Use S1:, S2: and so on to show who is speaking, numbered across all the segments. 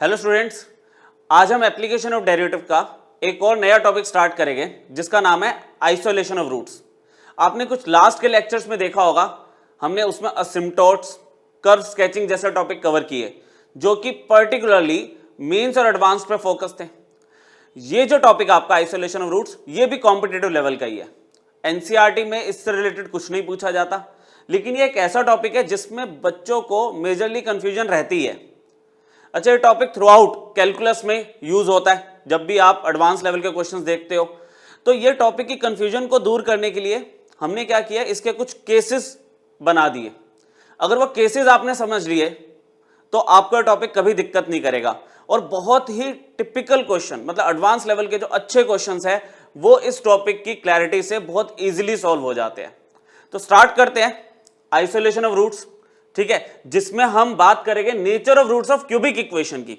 S1: Hello students, आज हम application of derivative का एक और नया टॉपिक स्टार्ट करेंगे जिसका नाम है आइसोलेशन ऑफ रूट्स। आपने कुछ लास्ट के लेक्चर्स में देखा होगा, हमने उसमें असिम्प्टोट्स, कर्व स्केचिंग जैसे टॉपिक कवर किए जो कि पर्टिकुलरली मेंस और एडवांस पे फोकस थे। ये जो टॉपिक आपका आइसोलेशन ऑफ रूट्स, ये भी कॉम्पिटिटिव लेवल का ही है। एनसीईआरटी में इससे रिलेटेड कुछ नहीं पूछा जाता, लेकिन ये एक ऐसा टॉपिक है जिसमें बच्चों को मेजरली कंफ्यूजन रहती है। अच्छा, ये टॉपिक थ्रू आउट कैलकुलस में यूज होता है। जब भी आप एडवांस लेवल के क्वेश्चंस देखते हो तो ये टॉपिक की कंफ्यूजन को दूर करने के लिए हमने क्या किया, इसके कुछ केसेस बना दिए। अगर वो केसेस आपने समझ लिए तो आपका टॉपिक कभी दिक्कत नहीं करेगा और बहुत ही टिपिकल क्वेश्चन, मतलब एडवांस लेवल के जो अच्छे क्वेश्चंस हैं वो इस टॉपिक की क्लैरिटी से बहुत इजीली सॉल्व हो जाते हैं। तो स्टार्ट करते हैं आइसोलेशन ऑफ रूट्स, ठीक है, जिसमें हम बात करेंगे nature of roots of cubic equation की।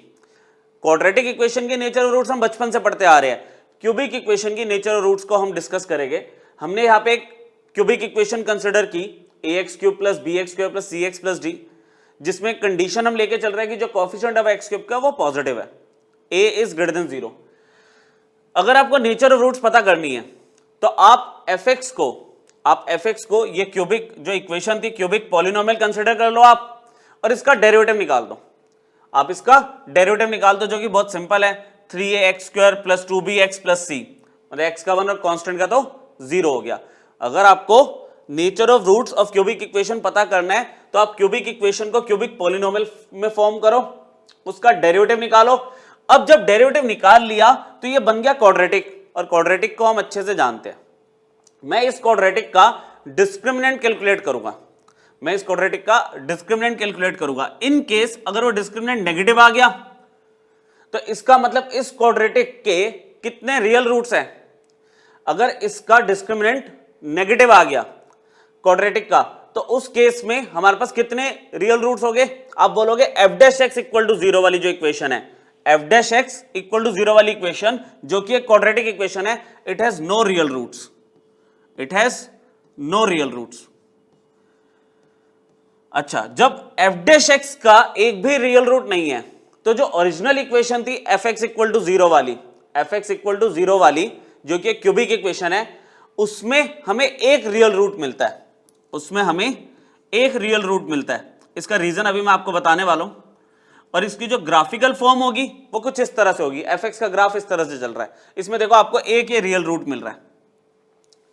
S1: क्वाड्रेटिक इक्वेशन की नेचर ऑफ रूट्स हम बचपन से पढ़ते आ रहे हैं, क्यूबिक इक्वेशन की नेचर ऑफ रूट्स को हम डिस्कस करेंगे। हमने यहाँ पे एक क्यूबिक इक्वेशन कंसिडर की ax cube plus B X cube plus C X plus D, जिसमें कंडीशन हम लेके चल रहे हैं कि जो कोएफिशिएंट ऑफ एक्स क्यूब का वो पॉजिटिव है, a इज ग्रेटर देन 0। अगर आपको नेचर ऑफ रूट्स पता करनी है तो आप fx को ये क्यूबिक जो इक्वेशन थी क्यूबिक पॉलिनोमियल कंसीडर कर लो आप, और इसका डेरिवेटिव निकाल दो। आप इसका डेरिवेटिव निकाल दो जो कि बहुत सिंपल है, 3ax² plus 2bx plus c, मतलब x का 1 और कांस्टेंट का तो 0 हो गया। अगर आपको nature of roots of cubic equation पता करना है तो आप क्यूबिक इक्वेशन को क्यूबिक पॉलिनोमियल में फॉर्म करो, उसका डेरिवेटिव निकालो। अब जब डेरिवेटिव निकाल लिया तो ये बन गया क्वाड्रेटिक, और क्वाड्रेटिक को हम अच्छे से जानते हैं। मैं इस क्वाड्रेटिक का डिस्क्रिमिनेंट कैलकुलेट करूंगा। इन केस अगर वो डिस्क्रिमिनेंट नेगेटिव आ गया तो इसका मतलब इस क्वाड्रेटिक के कितने रियल रूट्स हैं। अगर इसका डिस्क्रिमिनेंट नेगेटिव आ गया क्वाड्रेटिक का, तो उस केस में हमारे पास कितने रियल रूट्स हो गए। आप बोलोगे f' इक्वल टू 0 वाली जो इक्वेशन है, f' इक्वल टू 0 वाली इक्वेशन जो कि एक क्वाड्रेटिक इक्वेशन है, it has no real roots. अच्छा, जब f' का एक भी रियल रूट नहीं है तो जो ओरिजिनल इक्वेशन थी fx इक्वल टू 0 वाली जो कि एक क्यूबिक इक्वेशन है, उसमें हमें एक रियल रूट मिलता है। इसका रीजन अभी मैं आपको बताने वाला हूं, और इसकी जो ग्राफिकल फॉर्म होगी वो कुछ इस तरह से होगी। fx का ग्राफ इस तरह से चल रहा है, इसमें देखो आपको एक ही रियल रूट मिल रहा है,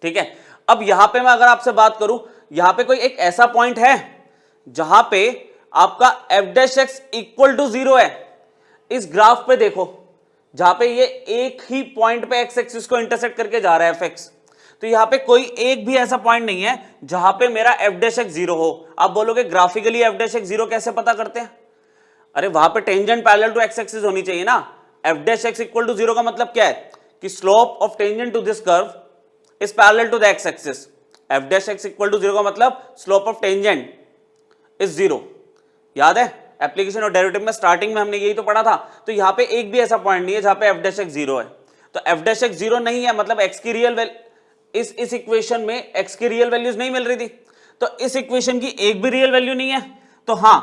S1: ठीक है। अब यहां पे मैं अगर आपसे बात करूं, यहां पे कोई एक ऐसा पॉइंट है जहां पे आपका f' इक्वल टू 0 है। इस ग्राफ पे देखो, जहां पे ये एक ही पॉइंट पे x एक्सिस को इंटरसेक्ट करके जा रहा है fx, तो यहां पे कोई एक भी ऐसा पॉइंट नहीं है जहां पे मेरा f' 0 हो। आप बोलोगे ग्राफिकली f' 0 कैसे पता करते हैं? अरे वहां पे tangent parallel to x axis होनी चाहिए ना। f' इक्वल टू 0 का मतलब क्या है कि slope of tangent to this curve is parallel to the x axis. f' equal to 0 का मतलब स्लोप ऑफ टेंजेंट इज 0। याद है एप्लीकेशन और डेरिवेटिव में स्टार्टिंग में हमने यही तो पढ़ा था। तो यहां पे एक भी ऐसा पॉइंट नहीं है जहां पे f' 0 है। तो f' 0 नहीं है, मतलब x की रियल इस इक्वेशन में x की रियल वैल्यूज नहीं मिल रही थी, तो इस इक्वेशन की एक भी रियल वैल्यू नहीं है। तो हां,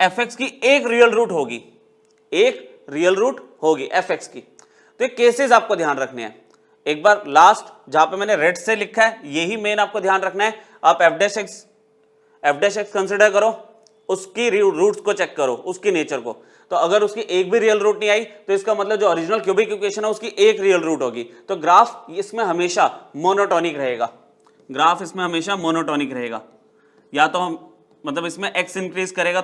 S1: fx की एक रियल रूट होगी fx की। तो ये केसेस आपको ध्यान रखने हैं। एक बार लास्ट जहां पे मैंने रेड से लिखा है यही मेन आपको ध्यान रखना है। आप f' कंसिडर करो, उसकी रूट्स को चेक करो, उसकी नेचर को। तो अगर उसकी एक भी रियल रूट नहीं आई तो इसका मतलब जो ओरिजिनल क्यूबिक इक्वेशन है उसकी एक रियल रूट होगी। तो ग्राफ इसमें हमेशा मोनोटोनिक रहेगा। या तो हम मतलब इसमें x इंक्रीज करेगा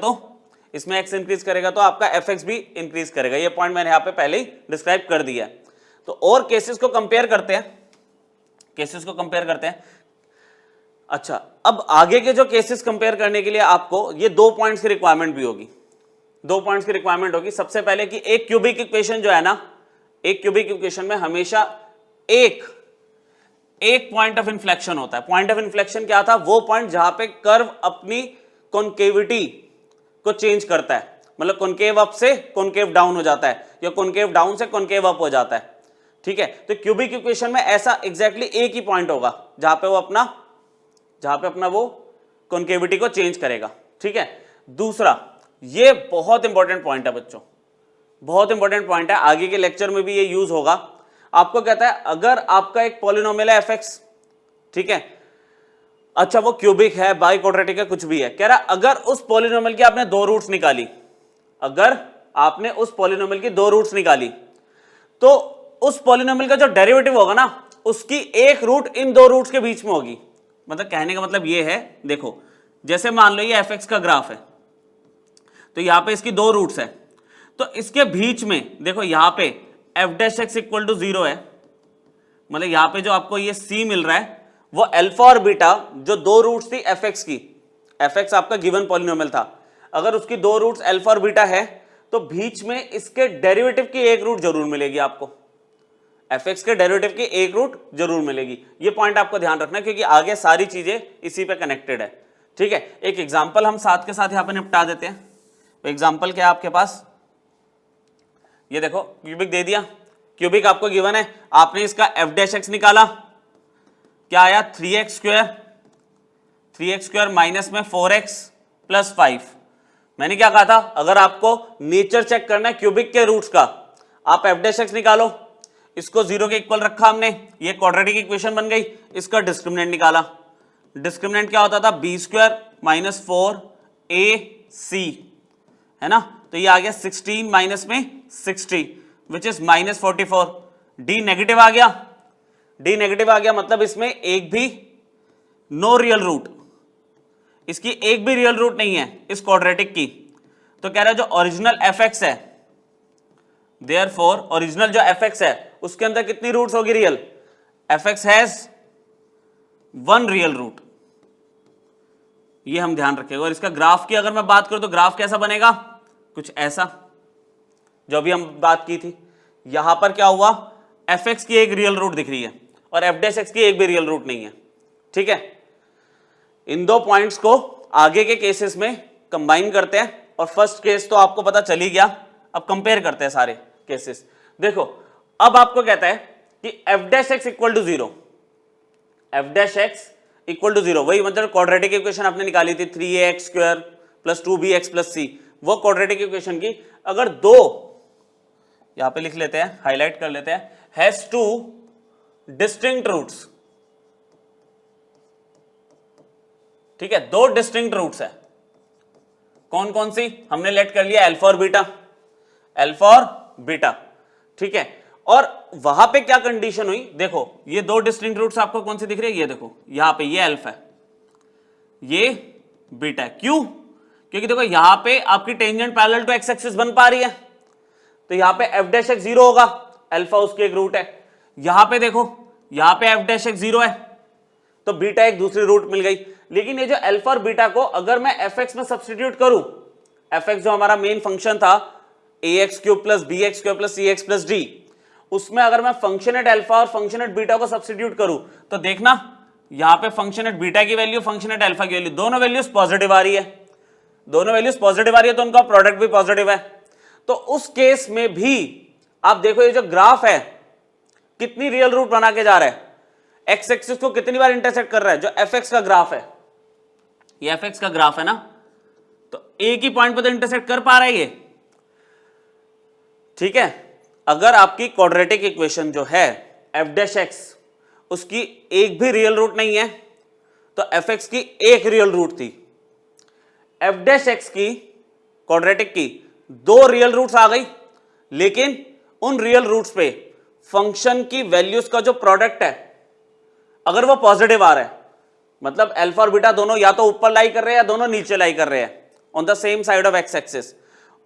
S1: तो आपका fx भी इंक्रीज करेगा। ये पॉइंट मैंने यहां पे पहले ही डिस्क्राइब कर दिया है। तो और केसेस को कंपेयर करते हैं। अच्छा, अब आगे के जो केसेस कंपेयर करने के लिए आपको ये 2 पॉइंट्स की रिक्वायरमेंट भी होगी। 2 पॉइंट्स की रिक्वायरमेंट होगी। सबसे पहले कि एक क्यूबिक इक्वेशन जो है ना, एक क्यूबिक इक्वेशन में हमेशा एक पॉइंट ऑफ इन्फ्लेक्शन होता है। पॉइंट ऑफ इन्फ्लेक्शन क्या था? वो पॉइंट जहां पे कर्व अपनी कॉन्केविटी को चेंज करता है, मतलब कॉन्केव अप से कॉन्केव डाउन हो जाता है या कॉन्केव डाउन से कॉन्केव अप हो जाता है, ठीक है। तो क्यूबिक इक्वेशन में ऐसा एग्जैक्टली एक ही पॉइंट होगा जहां पे अपना वो कॉन्केविटी को चेंज करेगा, ठीक है। दूसरा, ये बहुत इंपॉर्टेंट पॉइंट है बच्चों, बहुत इंपॉर्टेंट पॉइंट है, आगे के लेक्चर में भी ये यूज होगा। आपको कहता है अगर आपका एक पॉलिनोमियल है fx, ठीक है, अच्छा वो क्यूबिक है, बाई क्वाड्रेटिक है, कुछ भी है, कह रहा अगर उस पॉलिनोमियल की आपने दो रूट्स निकाली, अगर आपने उस पॉलिनोमियल की दो रूट्स निकाली तो उस पॉलिनोमियल का जो डेरिवेटिव होगा ना उसकी एक रूट इन दो रूट्स के बीच में होगी। मतलब कहने का मतलब ये है, देखो जैसे मान लो ये fx का ग्राफ है, तो यहां पे इसकी दो रूट्स है, तो इसके बीच में देखो यहां पे f dash x equal to 0 है, मतलब यहां पे जो आपको ये c मिल रहा है वो अल्फा और बीटा जो दो रूट्स थी fx की, fx आपका गिवन पॉलिनोमियल था, अगर उसकी दो रूट्स अल्फा और बीटा है तो बीच में इसके डेरिवेटिव की एक रूट जरूर मिलेगी आपको, fx के डेरिवेटिव की एक रूट जरूर मिलेगी। ये पॉइंट आपको ध्यान रखना क्योंकि आगे सारी चीजें इसी पे कनेक्टेड है, ठीक है। एक एग्जांपल हम साथ के साथ यहां पे निपटा देते हैं। एग्जांपल क्या है आपके पास, ये देखो क्यूबिक दे दिया, क्यूबिक आपको गिवन है, आपने इसका f डैश x निकाला, क्या आया 3x स्क्वायर माइनस में 4x प्लस 5। मैंने क्या कहा था, अगर आपको नेचर चेक करना है क्यूबिक के रूट्स का, आप f डैश x निकालो, इसको 0 के इक्वल रखा हमने, ये क्वाड्रेटिक इक्वेशन बन गई, इसका डिस्क्रिमिनेंट निकाला, डिस्क्रिमिनेंट क्या होता था b स्क्वायर माइनस 4ac, है ना, तो ये आ गया 16 माइनस में 60 which is minus 44, d negative आ गया, d नेगेटिव आ गया मतलब इसमें एक भी नो रियल रूट, इसकी एक भी रियल रूट नहीं है इस क्वाड्रेटिक की, तो कह रहा है जो ओरिजिनल fx है, देयरफॉर ओरिजिनल जो fx है उसके अंदर कितनी रूट्स होगी real, fx has one real root, ये हम ध्यान रखेंगे। और इसका ग्राफ की अगर मैं बात करूं तो ग्राफ कैसा बनेगा, कुछ ऐसा जो अभी हम बात की थी, यहां पर क्या हुआ fx की एक रियल रूट दिख रही है और f डैश x की एक भी रियल रूट नहीं है, ठीक है। इन दो पॉइंट्स को आगे के केसेस में कंबाइन करते हैं और फर्स्ट केस तो आपको पता चल ही गया, अब कंपेयर करते हैं सारे केसेस। देखो अब आपको कहता है कि f dash x equal to 0, f dash x equal to 0, वही मतलब क्वाड्रेटिक इक्वेशन आपने निकाली थी 3ax square plus 2bx plus c, वो क्वाड्रेटिक इक्वेशन की अगर दो, यहां पे लिख लेते हैं, हाईलाइट कर लेते हैं, हैज टू डिस्टिंक्ट रूट्स, ठीक है, दो डिस्टिंक्ट रूट्स है, कौन कौन सी, हमने लेट कर लिया अल्फा और बीटा, अल्फा और बीटा, ठीक है। और वहां पे क्या कंडीशन हुई, देखो ये दो डिस्टिंक्ट रूट्स आपको कौन सी दिख रही है, ये देखो यहां पे ये अल्फा है, ये बीटा है, क्यों, क्योंकि देखो यहां पे आपकी tangent parallel to X axis बन पा रही है, तो यहां पे f डैश x 0 होगा, अल्फा उसकी एक रूट है, यहां पे देखो यहां पे f डैश x 0 है, तो बीटा एक दूसरी रूट मिल गई। लेकिन ये जो अल्फा और बीटा को अगर मैं fx में सब्स्टिट्यूट करूं, fx जो हमारा मेन फंक्शन था ax cube plus bx cube plus cx plus d, उसमें अगर मैं फंक्शन एट अल्फा और फंक्शन एट बीटा को सब्स्टिट्यूट करूं तो देखना यहां पे फंक्शन एट बीटा की वैल्यू, फंक्शन एट अल्फा की वैल्यू, दोनों वैल्यूज पॉजिटिव आ रही है, दोनों वैल्यूज पॉजिटिव आ रही है, तो उनका प्रोडक्ट भी पॉजिटिव है। तो उस केस में भी आप देखो ये जो ग्राफ है कितनी रियल रूट बना के जा रहा है, एक्स एक्सिस को कितनी बार इंटरसेक्ट कर रहा है, जो fx का ग्राफ है, ये fx का ग्राफ है ना, तो एक ही पॉइंट पर तो इंटरसेक्ट कर पा रहा है ये, ठीक है। अगर आपकी क्वाड्रेटिक इक्वेशन जो है f डैश x उसकी एक भी रियल रूट नहीं है तो fx की एक रियल रूट थी, f डैश x की क्वाड्रेटिक की दो रियल रूट्स आ गई, लेकिन उन रियल रूट्स पे फंक्शन की वैल्यूज का जो प्रोडक्ट है अगर वो पॉजिटिव आ रहा है, मतलब अल्फा और बीटा दोनों या तो ऊपर लाई कर रहे हैं या दोनों नीचे लाई कर रहे हैं on the same side of x axis,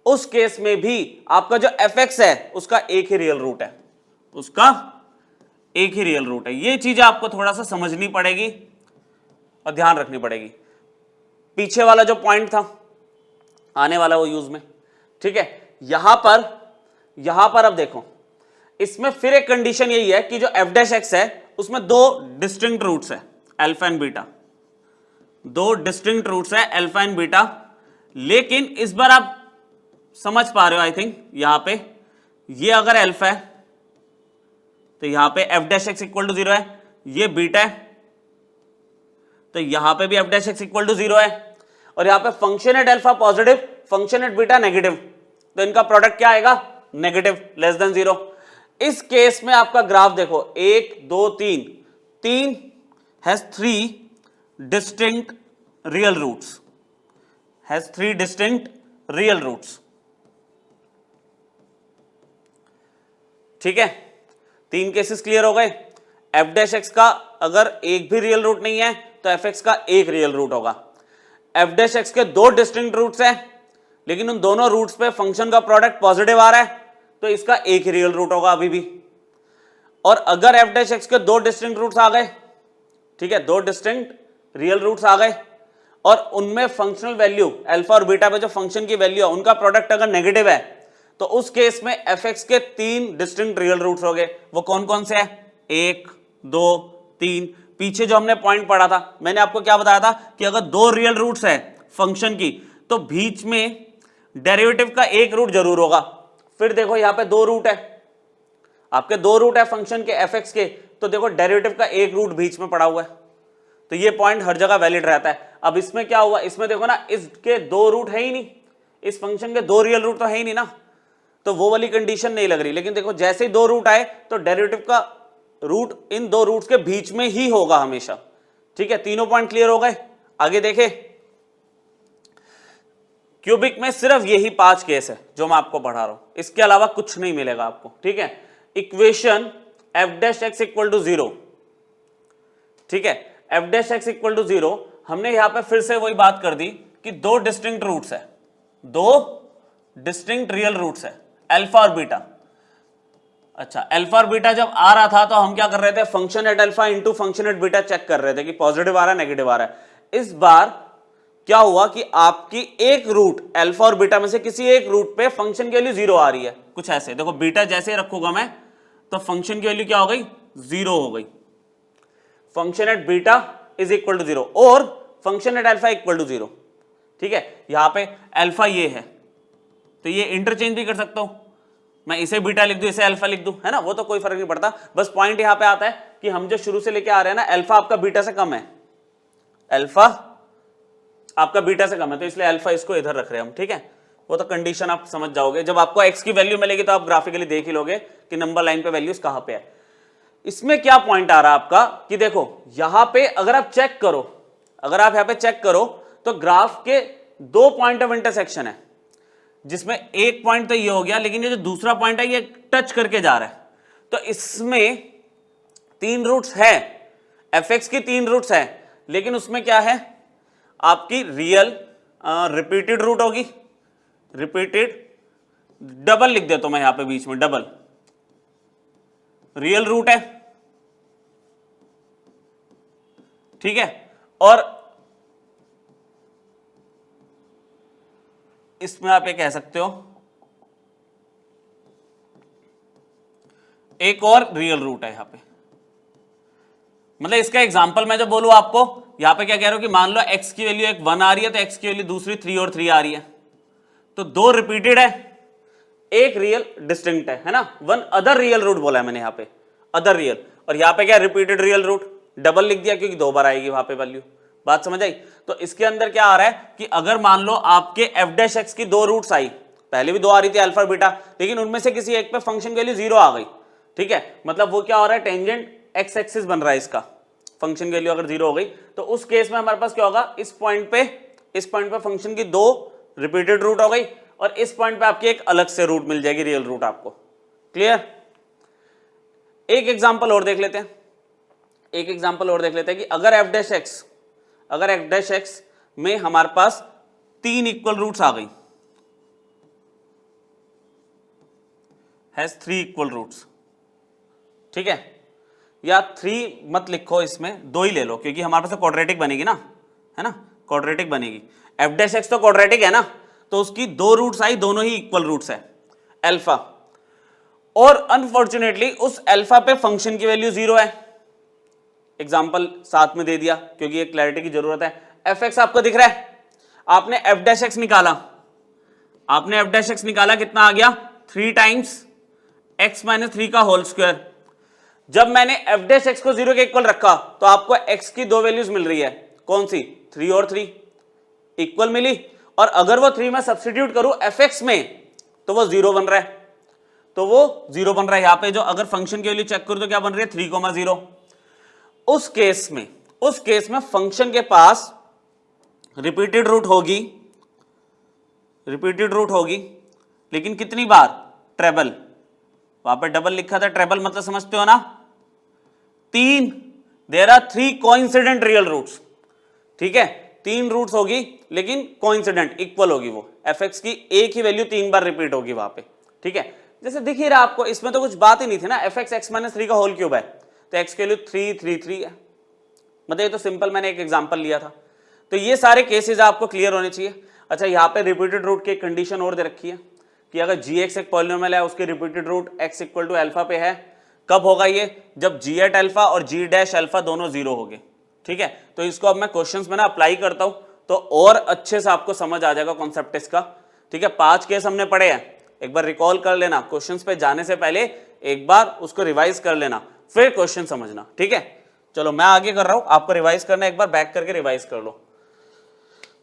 S1: उस केस में भी आपका जो fx है उसका एक ही रियल रूट है, उसका एक ही रियल रूट है। ये चीजें आपको थोड़ा सा समझनी पड़ेगी और ध्यान रखनी पड़ेगी। पीछे वाला जो पॉइंट था आने वाला वो यूज में, ठीक है। यहां पर अब देखो इसमें फिर एक कंडीशन यही है कि जो f डैश x है उसमें दो डिस्टिंक्ट रूट्स है अल्फा एंड बीटा, दो डिस्टिंक्ट रूट्स है अल्फा एंड बीटा, लेकिन इस बार आप समझ पा रहे हो आई थिंक, यहां पे ये अगर अल्फा है तो यहां पे f dash x equal to 0 है, ये बीटा है तो यहां पे भी f dash x equal to 0 है, और यहां पे function at alpha positive, function at beta negative, तो इनका प्रोडक्ट क्या आएगा नेगेटिव लेस देन 0। इस केस में आपका ग्राफ देखो 1 2 3 3 has 3 distinct real roots, has 3 distinct real roots. ठीक है, 3 केसेस क्लियर हो गए। एफ डैश एक्स का अगर एक भी रियल रूट नहीं है तो एफ एक्स का एक रियल रूट होगा। एफ डैश एक्स के 2 डिस्टिंक्ट रूट्स हैं, लेकिन उन दोनों रूट्स पे फंक्शन का प्रोडक्ट पॉजिटिव आ रहा है, तो इसका एक ही रियल रूट होगा अभी भी। और अगर एफ डैश एक्स के 2 डिस्टिंक्ट रूट्स आ गए, ठीक है, 2 डिस्टिंक्ट रियल रूट्स आ गए, और उनमें फंक्शनल वैल्यू अल्फा और बीटा पे जो फंक्शन की वैल्यू है उनका प्रोडक्ट अगर नेगेटिव है, तो उस केस में एफ एक्स के 3 डिस्टिंक्ट रियल रूट्स हो गए। वो कौन कौन से हैं? 1 2 3। पीछे जो हमने पॉइंट पढ़ा था, मैंने आपको क्या बताया था कि अगर 2 रियल रूट्स है फंक्शन की, तो बीच में डेरिवेटिव का एक रूट जरूर होगा। फिर देखो यहां पे 2 रूट है, आपके 2 रूट है फंक्शन के एफ एक्स के, तो देखो डेरिवेटिव का एक रूट बीच में पड़ा हुआ है, तो ये पॉइंट हर जगह वैलिड रहता है। अब इसमें क्या हुआ, इसमें देखो ना, इसके 2 रूट है ही नहीं, इस फंक्शन के 2 रियल रूट तो है ही नहीं ना, तो वो वाली कंडीशन नहीं लग रही। लेकिन देखो जैसे ही 2 रूट आए तो डेरिवेटिव का रूट इन 2 रूट्स के बीच में ही होगा हमेशा। ठीक है, तीनों पॉइंट क्लियर हो गए। आगे देखे, क्यूबिक में सिर्फ यही 5 केस है जो मैं आपको पढ़ा रहा हूं, इसके अलावा कुछ नहीं मिलेगा आपको। ठीक है, equation F dash X equal to 0, ठीक है, F dash X equal to 0, हमने यहां पे फिर से वही बात कर दी कि 2 डिस्टिंक्ट रूट्स है, 2 डिस्टिंक्ट रियल रूट्स है, अल्फा और बीटा। अच्छा, अल्फा और बीटा जब आ रहा था तो हम क्या कर रहे थे, function at alpha into function at beta check कर रहे थे कि पॉजिटिव आ रहा है नेगेटिव आ रहा है। इस बार क्या हुआ कि आपकी एक रूट अल्फा और बीटा में से किसी एक रूट पे फंक्शन की वैल्यू 0 आ रही है। कुछ ऐसे देखो, बीटा जैसे रखूंगा मैं तो फंक्शन की वैल्यू क्या हो गई, 0 हो गई। Function at beta is equal to 0 और function at alpha equal to 0। ठीक है, यहां पे अल्फा ये है, तो ये इंटरचेंज भी कर सकता हूं, मैं इसे बीटा लिख दूं, इसे अल्फा लिख दूं, है ना, वो तो कोई फर्क नहीं पड़ता। बस पॉइंट यहां पे आता है कि हम जो शुरू से लेके आ रहे हैं ना, अल्फा आपका बीटा से कम है, अल्फा आपका बीटा से कम है, तो इसलिए अल्फा इसको इधर रख रहे हैं हम। ठीक है, वो तो कंडीशन आप समझ जाओगे, जब आपको एक्स की वैल्यू मिलेगी तो आप ग्राफिकली देख ही लोगे कि नंबर लाइन पे वैल्यूज कहां पे है। इसमें क्या पॉइंट आ रहा है आपका कि देखो यहां पे अगर आप चेक करो, अगर आप यहां पे चेक करो तो ग्राफ के 2 पॉइंट ऑफ इंटरसेक्शन है, जिसमें एक पॉइंट तो ये हो गया, लेकिन ये जो दूसरा पॉइंट है ये टच करके जा रहा है, तो इसमें 3 रूट्स है, एफ एक्स की 3 रूट्स है, लेकिन उसमें क्या है, आपकी रियल रिपीटेड रूट होगी, रिपीटेड, डबल लिख देता हूं मैं यहां पे बीच में, डबल रियल रूट है। ठीक है, और इसमें आप ये कह सकते हो एक और रियल रूट है यहां पे। मतलब इसका एग्जांपल मैं जब बोलूं आपको, यहां पे क्या कह रहा हूं कि मान लो x की वैल्यू एक 1 आ रही है, तो x की वैल्यू दूसरी 3 और 3 आ रही है, तो 2 रिपीटेड है, एक रियल डिस्टिंक्ट है ना, 1 अदर रियल रूट बोला है मैंने यहां पे, अदर रियल, और यहां पे क्या रिपीटेड रियल रूट, डबल लिख दिया क्योंकि 2 बार आएगी वहां पे वैल्यू। बात समझ आई? तो इसके अंदर क्या आ रहा है कि अगर मान लो आपके एफ डैश एक्स की 2 रूट्स आई, पहले भी 2 आ रही थी अल्फा बीटा, लेकिन उनमें से किसी एक पे फंक्शन की वैल्यू 0 आ गई। ठीक है, मतलब वो क्या हो रहा है, टेंजेंट एक्स एक्सिस बन रहा है इसका, फंक्शन की वैल्यू अगर 0 हो गई तो उस केस में हमारे पास क्या होगा, इस पॉइंट पे फंक्शन की 2 रिपीटेड रूट हो गई, और इस पॉइंट पे आपकी एक अलग से रूट मिल जाएगी, रियल रूट आपको। क्लियर? एक एग्जांपल और देख लेते हैं, एक एग्जांपल और देख लेते हैं कि अगर एफ डैश एक्स में हमारे पास 3 इक्वल रूट्स आ गई, हैज 3 इक्वल रूट्स। ठीक है, या 3 मत लिखो, इसमें 2 ही ले लो, क्योंकि हमारे पास क्वाड्रेटिक बनेगी ना, है ना, क्वाड्रेटिक बनेगी। एफ डैश एक्स तो क्वाड्रेटिक है ना, तो उसकी 2 रूट्स आई, दोनों ही इक्वल रूट्स है, अल्फा, और अनफॉर्चुनेटली उस अल्फा पे फंक्शन की वैल्यू 0 है। एग्जाम्पल साथ में दे दिया क्योंकि ये क्लैरिटी की जरूरत है। एफ एक्स आपको दिख रहा है, आपने एफ डैश एक्स निकाला, आपने एफ डैश एक्स निकाला, कितना आ गया, 3 टाइम्स x माइनस 3 का होल स्क्वायर। जब मैंने एफ डैश एक्स को 0 के इक्वल रखा तो आपको x की 2 वैल्यूज मिल रही है, कौन सी, 3 और 3 इक्वल मिली, और अगर वो 3 में सब्स्टिट्यूट करूं एफ एक्स में तो वो 0 बन रहा है। तो वो 0 बन रहा है। यहां पे जो अगर फंक्शन की वैल्यू चेक करो तो क्या बन रही है 3,0। उस केस में फंक्शन के पास रिपीटेड रूट होगी, लेकिन कितनी बार? ट्रेबल। वहां पे डबल लिखा था, ट्रेबल मतलब समझते हो ना, 3। There are 3 coincident real roots. ठीक है, 3 रूट्स होगी लेकिन कोइंसिडेंट इक्वल होगी। वो fx की एक ही वैल्यू 3 बार रिपीट होगी वहां पे। ठीक है, जैसे दिख ही रहा आपको, इसमें तो कुछ बात ही नहीं थी ना, fx x-3 का होल क्यूब है, तो x की वैल्यू 3 3 3 है। मतलब ये तो सिंपल, मैंने एक एग्जांपल लिया था। तो ये सारे केसेस आपको क्लियर होने चाहिए। अच्छा, यहाँ पे रिपीटेड रूट की कंडीशन और दे रखी है कि अगर gx एक पॉलिनोमियल है, उसके repeated root x equal to alpha पे है। कब होगा ये? जब g एट अल्फा और g डैश अल्फा दोनों 0 हो गए। ठीक है, तो इसको अब मैं क्वेश्चंस में ना अप्लाई करता हूं तो और अच्छे से आपको समझ आ जाएगा कॉन्सेप्ट इसका। ठीक है, 5 केस हमने पढ़े हैं, एक बार रिकॉल कर लेना, क्वेश्चंस पे जाने से पहले एक बार उसको रिवाइज कर लेना, फिर क्वेश्चन समझना। ठीक है, चलो मैं आगे कर रहा हूं, आपको रिवाइज करना, एक बार बैक करके रिवाइज कर लो।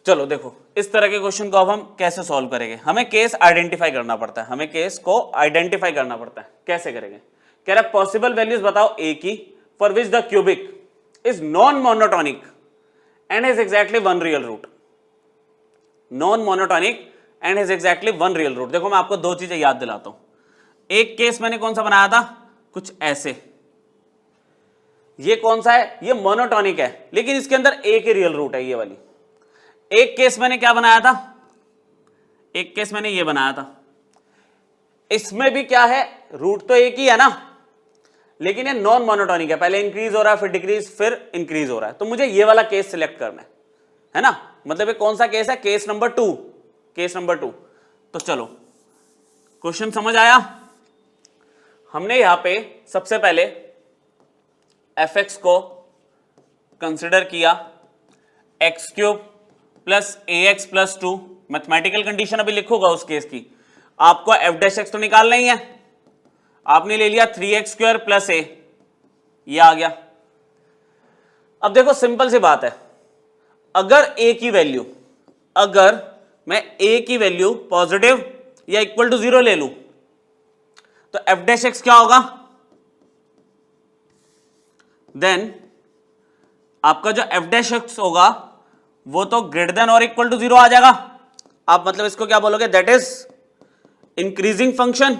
S1: चलो देखो, इस तरह के क्वेश्चन को अब हम कैसे सॉल्व करेंगे। हमें केस आइडेंटिफाई करना पड़ता है, कैसे करेंगे? कह रहा पॉसिबल वैल्यूज बताओ a की for which the cubic is non monotonic and has exactly one real root. देखो मैं आपको 2 चीजें याद दिलाता हूं। एक केस मैंने कौन सा बनाया था? कुछ ऐसे। ये कौन सा है? ये मोनोटोनिक है, लेकिन इसके अंदर एक ही रियल रूट है, ये वाली। एक केस मैंने क्या बनाया था? एक केस मैंने ये बनाया था, इसमें भी क्या है? रूट तो एक ही है ना, लेकिन ये नॉन मोनोटोनिक है, पहले इंक्रीज हो रहा है, फिर डिक्रीज, फिर इंक्रीज हो रहा है। तो मुझे ये वाला केस सिलेक्ट करना है ना। मतलब ये कौन सा केस है? Case number 2। तो चलो क्वेश्चन समझ आया। हमने यहां पे सबसे पहले fx को कंसिडर किया x³ plus ax plus 2। Mathematical condition अभी लिखूंगा उस केस की। आपको f' तो निकालना ही है। आपने ले लिया 3x² प्लस a, ये आ गया। अब देखो सिंपल सी बात है, अगर मैं a की वैल्यू पॉजिटिव या इक्वल टू 0 ले लूं तो f' क्या होगा? देन आपका जो f' होगा वो तो ग्रेटर देन और इक्वल टू 0 आ जाएगा। आप मतलब इसको क्या बोलोगे? दैट इज इंक्रीजिंग फंक्शन,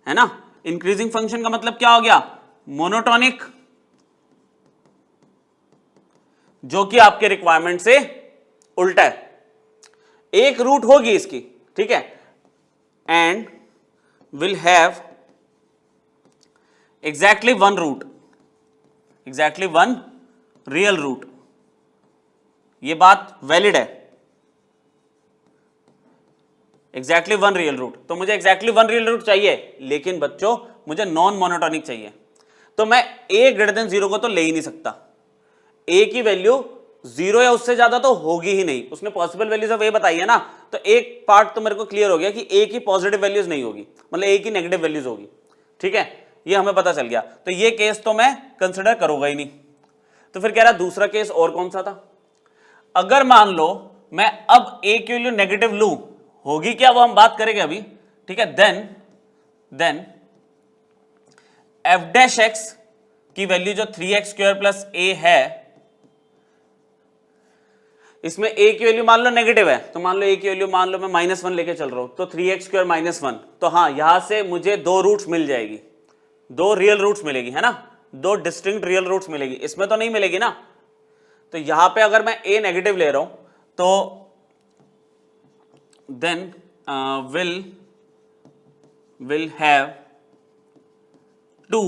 S1: है ना। इंक्रीजिंग फंक्शन का मतलब क्या हो गया? मोनोटोनिक, जो कि आपके रिक्वायरमेंट से उल्टा है। एक रूट होगी इसकी, ठीक है, and will have exactly one real root. ये बात वैलिड है, एग्जैक्टली वन रियल रूट। तो मुझे एग्जैक्टली वन रियल रूट चाहिए, लेकिन बच्चों मुझे नॉन मोनोटोनिक चाहिए। तो मैं a ग्रेटर देन 0 को तो ले ही नहीं सकता। a की वैल्यू 0 या उससे ज्यादा तो होगी ही नहीं। उसने पॉसिबल वैल्यूज ऑफ a बताई है ना, तो एक पार्ट तो मेरे को क्लियर हो गया कि a की पॉजिटिव वैल्यूज नहीं होगी, मतलब a की नेगेटिव वैल्यूज होगी। ठीक है, ये हमें पता चल गया। तो ये केस तो मैं कंसिडर करूंगा ही नहीं। तो फिर कह रहा दूसरा केस और कौन सा था? अगर मान लो मैं अब a की वैल्यू नेगेटिव लूं, होगी क्या वो हम बात करेंगे अभी। ठीक है, देन f' की वैल्यू जो 3x² प्लस a है, इसमें a की वैल्यू मान लो नेगेटिव है, तो मान लो a की वैल्यू मान लो मैं -1 लेके चल रहा हूं, तो 3x² -1। तो हाँ, यहां से मुझे 2 रूट्स मिल जाएगी, 2 रियल रूट्स मिलेगी, है ना, 2 डिस्टिंक्ट रियल रूट्स मिलेगी। इसमें तो नहीं मिलेगी ना। तो यहां पे अगर मैं a नेगेटिव ले रहा हूं तो then will have 2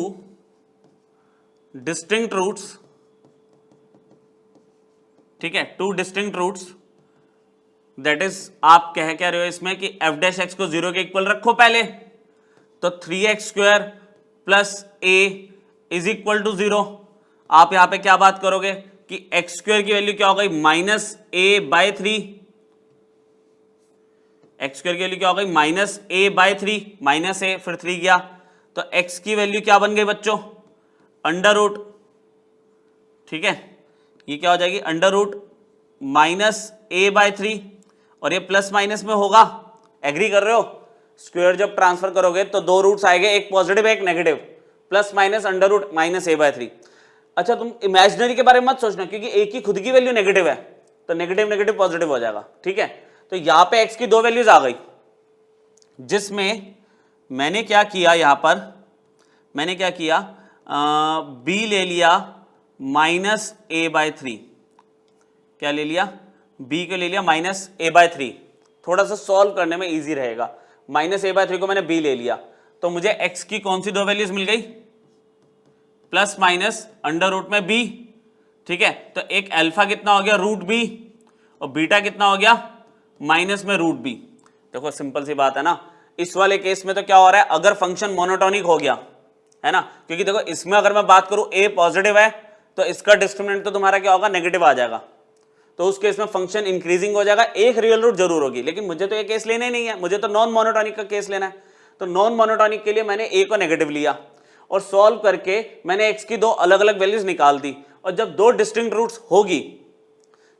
S1: distinct roots। ठीक है, 2 distinct roots, दैट इज आप कह रहे हो इसमें कि f' को 0 के इक्वल रखो पहले, तो 3x² plus a is equal to 0। आप यहां पे क्या बात करोगे कि x² की वैल्यू क्या हो गई? -a/3। x² की वैल्यू क्या हो गई? -a/3, -a फिर 3 गया, तो x की वैल्यू क्या बन गई बच्चों? Under root. ठीक है, ये क्या हो जाएगी? अंडर रूट -a/3, और ये प्लस माइनस में होगा। एग्री कर रहे हो? स्क्वायर जब ट्रांसफर करोगे तो दो रूट्स आएंगे, एक पॉजिटिव एक negative, plus minus under root minus a/3। अच्छा तुम इमेजिनरी के बारे में मत सोचना, क्योंकि a की खुद की वैल्यू नेगेटिव है, तो नेगेटिव नेगेटिव पॉजिटिव हो जाएगा, ठीक है। तो यहां पे x की दो वैल्यूज आ गई, जिसमें मैंने क्या किया, यहां पर मैंने क्या किया, b ले लिया माइनस a/3। क्या ले लिया, b को ले लिया माइनस a/3, थोड़ा सा सॉल्व करने में इजी रहेगा। माइनस a/3 को मैंने b ले लिया, तो मुझे x की कौन सी दो वैल्यूज मिल गई, प्लस माइनस अंडर रूट में b, ठीक है। तो एक अल्फा कितना हो गया रूट b, और बीटा कितना हो गया माइनस में रूट b। देखो सिंपल सी बात है ना, इस वाले केस में तो क्या हो रहा है, अगर फंक्शन मोनोटोनिक हो गया है ना, क्योंकि देखो इसमें अगर मैं बात करूं a पॉजिटिव है तो इसका डिस्क्रिमिनेंट तो तुम्हारा क्या होगा, नेगेटिव आ जाएगा, तो उस केस में फंक्शन इंक्रीजिंग हो जाएगा, एक रियल रूट जरूर होगी। लेकिन मुझे तो ये केस लेना ही नहीं है, मुझे तो नॉन मोनोटोनिक का केस लेना है। तो नॉन मोनोटोनिक के लिए मैंने a को नेगेटिव लिया और सॉल्व करके मैंने x की दो अलग अलग वैल्यूज निकाल दी। और जब दो डिस्टिंक्ट रूट्स होगी,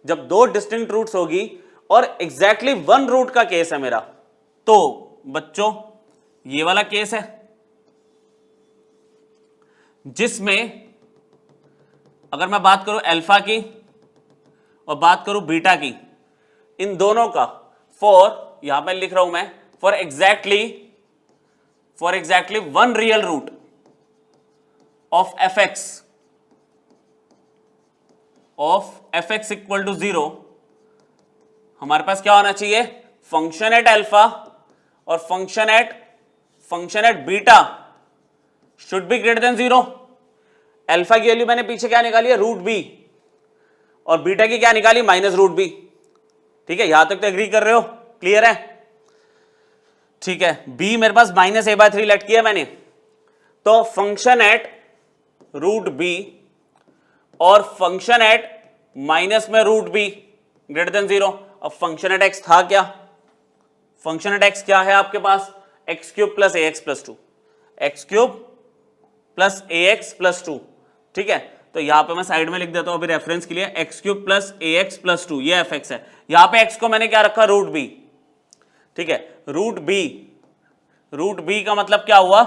S1: जब दो डिस्टिंक्ट रूट्स होगी और एग्जैक्टली वन रूट का केस है मेरा, तो बच्चों ये वाला केस है जिसमें अगर मैं बात करूं अल्फा की और बात करूं बीटा की, इन दोनों का फॉर, यहां पर लिख रहा हूं मैं, for exactly one real root of fx equal to 0, हमारे पास क्या होना चाहिए, फंक्शन एट अल्फा और function at beta should be greater than 0। Alpha की वैल्यू मैंने पीछे क्या निकाली है, रूट बी, और बीटा की क्या निकाली, माइनस रूट बी, ठीक है। यहां तक तो एग्री कर रहे हो, क्लियर है, ठीक है। b मेरे पास माइनस a/3 लेट किया मैंने, तो फंक्शन एट रूट बी और फंक्शन एट माइनस में रूट बी ग्रेटर देन 0। अब फंक्शन एट x था क्या, फंक्शन एट x क्या है आपके पास, x³ plus ax plus 2, x³ plus ax plus 2, ठीक है। तो यहां पे मैं साइड में लिख देता हूं अभी रेफरेंस के लिए, x³ प्लस ax प्लस 2, ये fx है। यहां पे x को मैंने क्या रखा, रूट बी, ठीक है। रूट बी का मतलब क्या हुआ,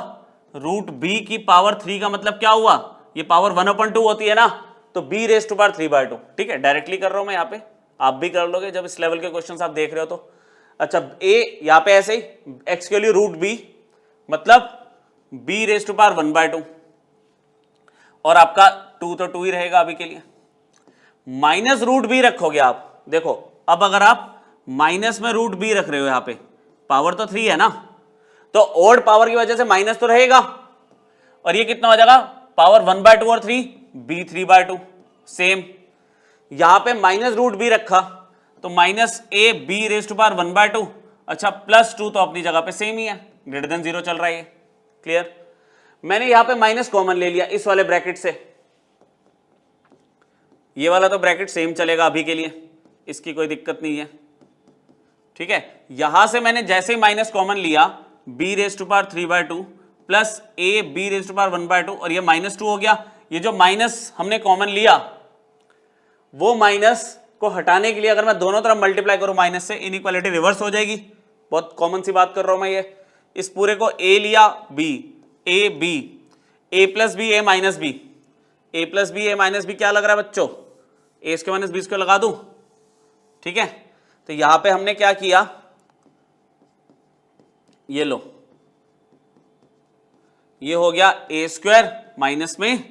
S1: रूट बी की पावर 3 का मतलब क्या हुआ, ये पावर 1/2 होती है ना, तो b रेज टू पावर 3/2, ठीक है। डायरेक्टली कर रहा हूं मैं, यहां पे आप भी कर लोगे जब इस लेवल के क्वेश्चंस आप देख रहे हो तो। अच्छा a यहां पे ऐसे ही, x के लिए रूट b मतलब b रेज टू पावर 1/2, और आपका 2 तो 2 ही रहेगा अभी के लिए, माइनस रूट बी रखोगे आप। देखो अब अगर आप माइनस में रूट बी रख रहे हो, यहां पे पावर तो 3 है ना, तो ओड पावर की वजह से माइनस तो रहेगा, और ये कितना हो जाएगा, पावर 1/2 और 3 b 3/2। सेम यहां पे माइनस रूट बी रखा तो minus a b raise to power 1/2, अच्छा प्लस 2 तो अपनी जगह पे सेम ही है, ग्रेटर देन 0 चल रहा है ये, क्लियर। मैंने यहां पे माइनस कॉमन ले लिया इस वाले ब्रैकेट से, ये वाला तो ब्रैकेट सेम चलेगा अभी के लिए, इसकी कोई दिक्कत नहीं है, ठीक है। यहां से मैंने जैसे ही माइनस कॉमन लिया, b raise to power 3/2 plus a b raise to power 1/2, और ये माइनस 2 हो गया। ये जो माइनस हमने कॉमन लिया, वो माइनस को हटाने के लिए अगर मैं दोनों तरफ मल्टीप्लाई करूं माइनस से, इनइक्वालिटी रिवर्स हो जाएगी। बहुत कॉमन सी बात कर रहा हूं मैं, ये इस पूरे को a लिया b, a plus B a minus B, a plus B a minus B क्या लग रहा है बच्चों, a square minus B square लगा दूं, ठीक है। तो यहां पे हमने क्या किया, ये लो, ये हो गया a स्क्वायर माइनस में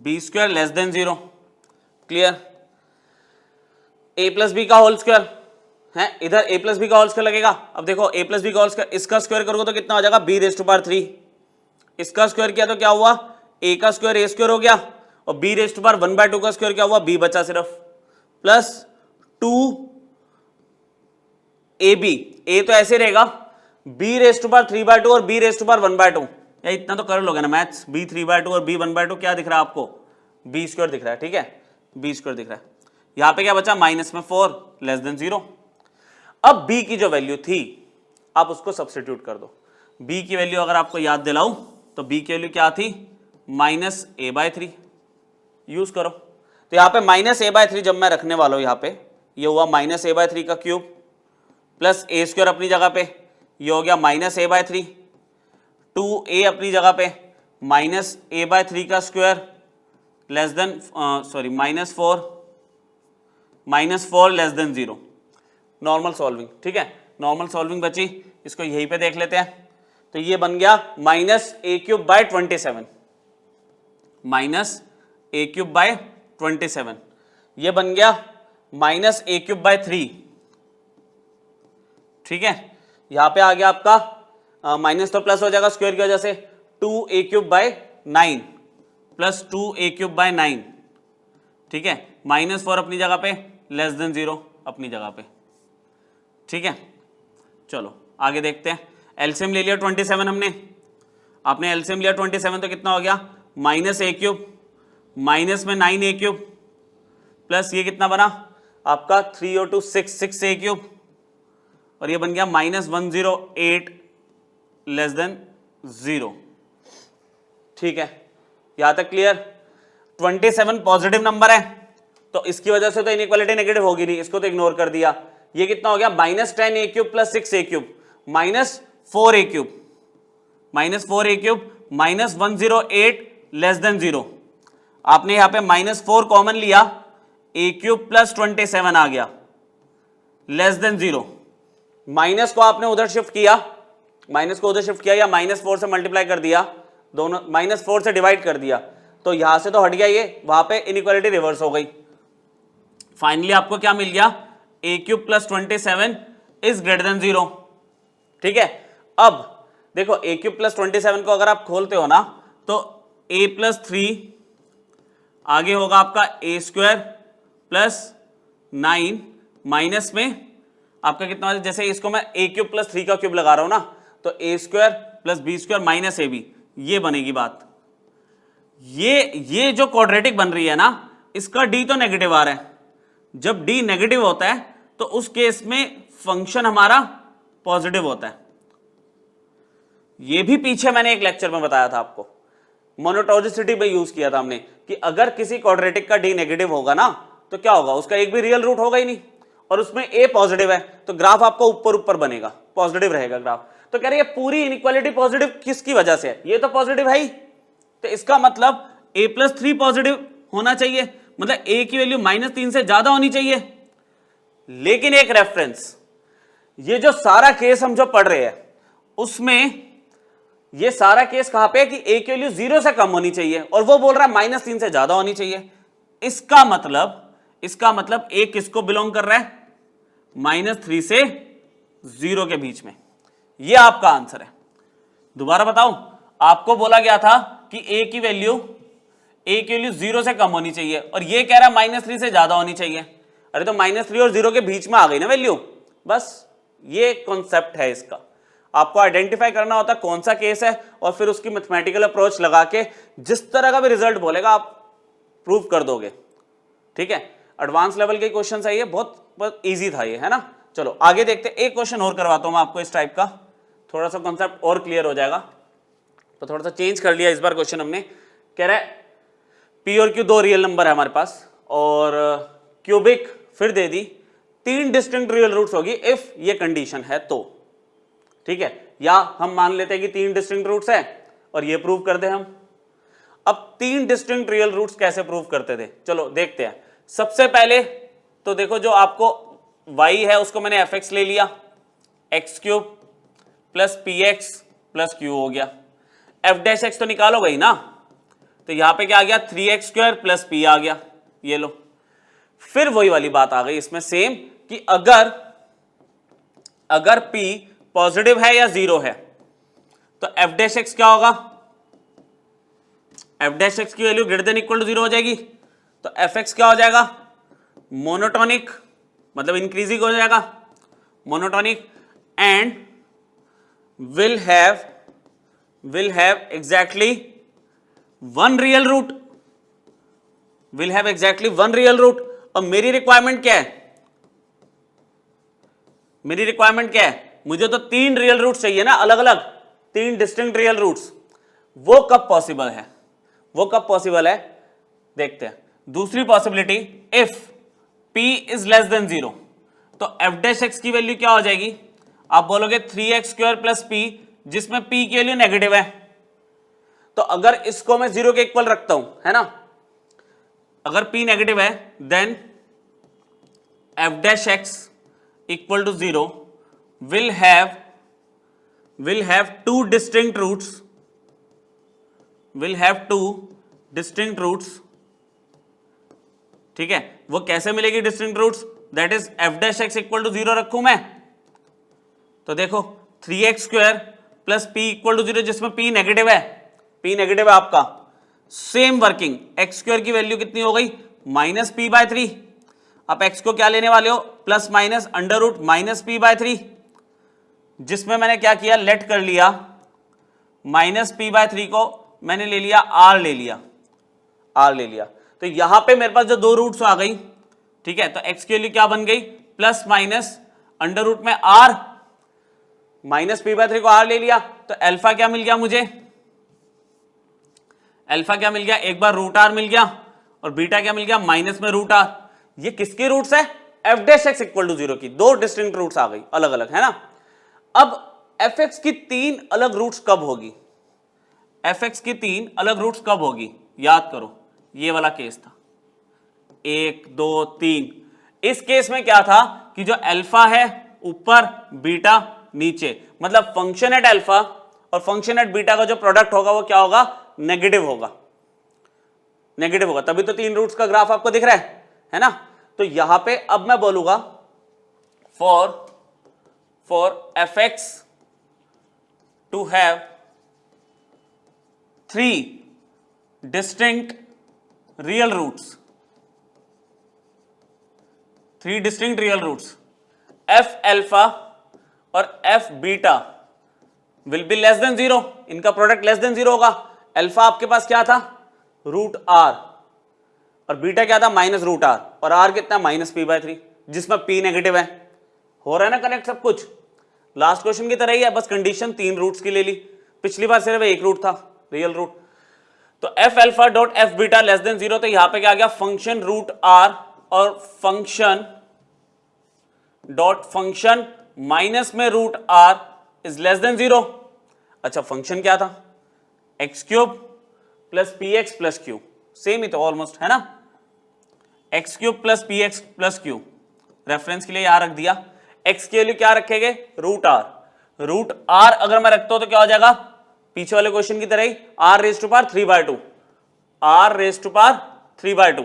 S1: b square less than 0, clear. a plus B का होल स्क्वायर है, इधर a प्लस बी का होल स्क्वायर लगेगा। अब देखो a प्लस बी का होल स्क्वायर, इसका स्क्वायर करोगे तो कितना हो जाएगा, b रेज टू पावर 3, इसका स्क्वायर किया तो क्या हुआ, a का स्क्वायर a स्क्वायर हो गया, और b रेज टू पावर 1/2 का स्क्वायर क्या हुआ, b बचा सिर्फ, प्लस 2ab, a तो ऐसे रहेगा, b रेज टू पावर 3/2 और b रेज टू पावर 1/2, या इतना तो कर लोगे ना मैथ्स, b 3/2 और b 1/2 क्या दिख रहा है आपको, b स्क्वायर दिख रहा है, ठीक है, b स्क्वायर दिख रहा है। यहां पे क्या बचा, माइनस में 4 लेस देन 0। अब b की जो वैल्यू थी आप उसको सब्स्टिट्यूट कर दो। b की वैल्यू अगर आपको याद दिलाऊं तो b की वैल्यू क्या थी, माइनस a/3 यूज करो। तो यहां पे माइनस a/3 जब मैं रखने वाला हूं, यहां पे ये हुआ माइनस a/3 का क्यूब प्लस a स्क्वायर अपनी जगह पे, ये हो गया minus A by three, 2a अपनी जगह पे माइनस ए बाय थ्री का square less then sorry minus four less than zero, normal solving. ठीक है, नॉर्मल सॉल्विंग बची, इसको यहीं पे देख लेते हैं। तो ये बन गया minus A cube by 27, minus A cube by 27, ये बन गया माइनस ए क्यूब बाय 3। ठीक है, यहां पे आ गया आपका माइनस तो प्लस हो जाएगा स्क्वायर की वजह से, 2a cube by 9 plus 2a cube by 9। ठीक है, -4 अपनी जगह पे लेस देन 0 अपनी जगह पे। ठीक है, चलो आगे देखते हैं। एलसीएम ले लिया 27 हमने, आपने एलसीएम लिया 27 तो कितना हो गया माइनस ए क्यूब माइनस में 9a क्यूब प्लस ये कितना बना आपका 3 और 2 6a क्यूब, और ये बन गया -108 लेस देन 0। ठीक है, यहां तक क्लियर। 27 पॉजिटिव नंबर है तो इसकी वजह से तो इनइक्वालिटी नेगेटिव होगी नहीं, इसको तो इग्नोर कर दिया। ये कितना हो गया -10a cube plus 6a cube -4a cube -108 less than 0। आपने यहां पे -4 कॉमन लिया, a क्यूब प्लस 27 आ गया लेस देन 0। माइनस को आपने उधर शिफ्ट किया, माइनस को उधर शिफ्ट किया या -4 से मल्टीप्लाई कर दिया, दोनों -4 से डिवाइड कर दिया, तो यहां से तो हट गया ये, वहां पे इनइक्वालिटी रिवर्स हो गई। फाइनली आपको क्या मिल गया, a cube plus 27 is greater than 0। ठीक है, अब देखो a क्यूब प्लस 27 को अगर आप खोलते हो ना तो a प्लस 3 आगे होगा आपका a स्क्वायर प्लस 9 माइनस में आपका कितना, जैसे इसको मैं a क्यूब प्लस 3 का क्यूब लगा रहा हूं ना, तो a square plus b square minus ab, ये बनेगी बात। ये जो क्वाड्रेटिक बन रही है ना, इसका d तो नेगेटिव आ रहा है। जब d नेगेटिव होता है तो उस केस में फंक्शन हमारा पॉजिटिव होता है। ये भी पीछे मैंने एक लेक्चर में बताया था आपको, मोनोटोनिसिटी में यूज किया था हमने कि अगर किसी क्वाड्रेटिक का d नेगेटिव होगा ना तो क्या होगा, उसका एक भी रियल रूट होगा ही नहीं, और उसमें a पॉजिटिव है तो ग्राफ आपका ऊपर ऊपर बनेगा, पॉजिटिव रहेगा ग्राफ। तो कह रही है पूरी इनइक्वालिटी पॉजिटिव किसकी वजह से है, ये तो पॉजिटिव है ही, तो इसका मतलब a प्लस 3 पॉजिटिव होना चाहिए, मतलब a की वैल्यू -3 से ज्यादा होनी चाहिए। लेकिन एक रेफरेंस, ये जो सारा केस हम जो पढ़ रहे हैं उसमें ये सारा केस कहां पे है कि a की वैल्यू 0 से कम होनी चाहिए, और वो बोल रहा है -3 से ज्यादा होनी चाहिए। इसका मतलब a किसको बिलोंग कर रहा है, -3 से 0 के बीच में। ये आपका आंसर है। दोबारा बताऊं, आपको बोला गया था कि a की वैल्यू 0 से कम होनी चाहिए, और ये कह रहा है -3 से ज्यादा होनी चाहिए। अरे तो -3 और 0 के बीच में आ गई ना वैल्यू, बस ये कॉन्सेप्ट है इसका। आपको आइडेंटिफाई करना होता है कौन सा केस है, और फिर उसकी मैथमेटिकल अप्रोच लगा के जिस तरह का भी रिजल्ट बोलेगा आप प्रूव कर दोगे। ठीक है, एडवांस लेवल के क्वेश्चन है ये, बहुत इजी था ये, है ना। चलो आगे देखते हैं, एक क्वेश्चन और करवाता हूं मैं आपको इस टाइप का, थोड़ा सा कॉन्सेप्ट और क्लियर हो जाएगा। तो थोड़ा सा चेंज कर लिया इस बार क्वेश्चन हमने। कह रहा है p और q दो रियल नंबर है हमारे पास, और क्यूबिक फिर दे दी, 3 डिस्टिंक्ट रियल रूट्स होगी इफ ये कंडीशन है तो। ठीक है, या हम मान लेते हैं कि 3 डिस्टिंक्ट रूट्स है और ये प्रूव कर दे हम। अब 3 डिस्टिंक्ट रियल रूट्स कैसे प्रूव करते थे, चलो देखते हैं। सबसे पहले तो देखो, जो आपको y है उसको मैंने fx ले लिया, x cube plus px plus q हो गया। f डैश x तो निकालो गई ना, तो यहां पे क्या आ गया 3x स्क्वायर प्लस p आ गया, ये लो। फिर वही वाली बात आ गई इसमें सेम कि अगर p पॉजिटिव है या 0 है तो f डैश x क्या होगा, f डैश x की value greater than equal to 0 हो जाएगी, तो fx क्या हो जाएगा, मोनोटोनिक मतलब इंक्रीजिंग हो जाएगा, monotonic, and will have exactly one real root, will have exactly one real root. और मेरी रिक्वायरमेंट क्या है, मेरी रिक्वायरमेंट क्या है, मुझे तो 3 रियल रूट्स चाहिए ना, अलग अलग 3 डिस्टिंक्ट रियल रूट्स। वो कब पॉसिबल है, वो कब पॉसिबल है देखते हैं। दूसरी possibility, if p is less than 0, तो f डैश x की वैल्यू क्या हो जाएगी, आप बोलोगे 3x² प्लस पी, जिसमें p की वैल्यू नेगेटिव है। तो अगर इसको मैं 0 के इक्वल रखता हूं, है ना, अगर p नेगेटिव है then f dash x equal to 0 will have two distinct roots, ठीक है। वो कैसे मिलेगी distinct roots, that is f dash x equal to 0 रखूं मैं, तो देखो 3x² plus p equal to 0, जिसमें p नेगेटिव है, p नेगेटिव है आपका, सेम वर्किंग, x² की वैल्यू कितनी हो गई -p/3। आप x को क्या लेने वाले हो, plus minus under root -p/3, जिसमें मैंने क्या किया, लेट कर लिया, -p/3 को मैंने ले लिया r ले लिया। तो यहां पे मेरे पास जो दो रूट्स आ गई, ठीक है, तो x के लिए क्या बन गई, प्लस माइनस अंडर रूट में r, -p/3 को r ले लिया, तो अल्फा क्या मिल गया मुझे, अल्फा क्या मिल गया, एक बार रूट r मिल गया, और बीटा क्या मिल गया, माइनस में रूट r। ये किसकी रूट्स है, f dash x equal to 0 की, दो डिस्टिंक्ट रूट्स आ गई अलग अलग, है ना। अब fx की 3 अलग रूट्स कब होगी, fx की 3 अलग रूट्स कब होगी, याद करो, ये वाला केस था 1 2 3। इस केस में क्या था कि जो अल्फा है ऊपर, बीटा नीचे, मतलब फंक्शन एट अल्फा और फंक्शन एट बीटा का जो प्रोडक्ट होगा वो क्या होगा, नेगेटिव होगा, तभी तो 3 रूट्स का ग्राफ आपको दिख रहा है ना। तो यहां पे अब मैं बोलूंगा for fx to have 3 distinct real roots, f alpha और f beta will be less than 0, इनका प्रोडक्ट लेस देन 0 होगा। अल्फा आपके पास क्या था, रूट r, और बीटा क्या था, माइनस रूट r, और r कितना, -p/3, जिसमें p नेगेटिव है। हो रहा है ना कनेक्ट सब कुछ, लास्ट क्वेश्चन की तरह ही है, बस कंडीशन 3 रूट्स की ले ली, पिछली बार सिर्फ एक रूट था, रियल रूट। तो f alpha dot f beta less than 0, तो यहां पे क्या आ गया, फंक्शन रूट r और फंक्शन डॉट फंक्शन माइनस में root r is less than 0। अच्छा फंक्शन क्या था, x³ plus px plus q, same ही तो ऑलमोस्ट, है ना, x³ plus px plus q, reference के लिए यहां रख दिया। x के लिए क्या रखेंगे, रूट r अगर मैं रखता हूं तो क्या हो जाएगा, पीछे वाले क्वेश्चन की तरह ही r raise to power 3/2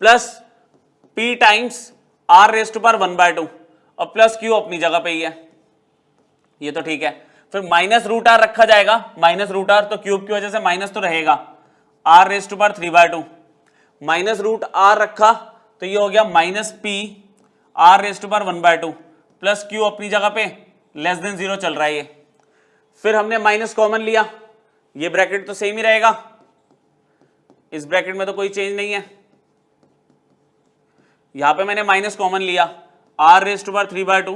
S1: plus p times r raise to power 1/2 और प्लस q अपनी जगह पे ही है, ये तो ठीक है। फिर माइनस रूट r रखा जाएगा, माइनस रूट r तो क्यूब की वजह से माइनस तो रहेगा, r raise to power 3/2 minus root r रखा तो ये हो गया minus p r raise to power 1/2 plus q अपनी जगह पे लेस देन 0 चल रहा है ये। फिर हमने माइनस कॉमन लिया, ये ब्रैकेट तो सेम ही रहेगा, इस ब्रैकेट में तो कोई चेंज नहीं है, यहां पे मैंने माइनस कॉमन लिया, r raise to power 3/2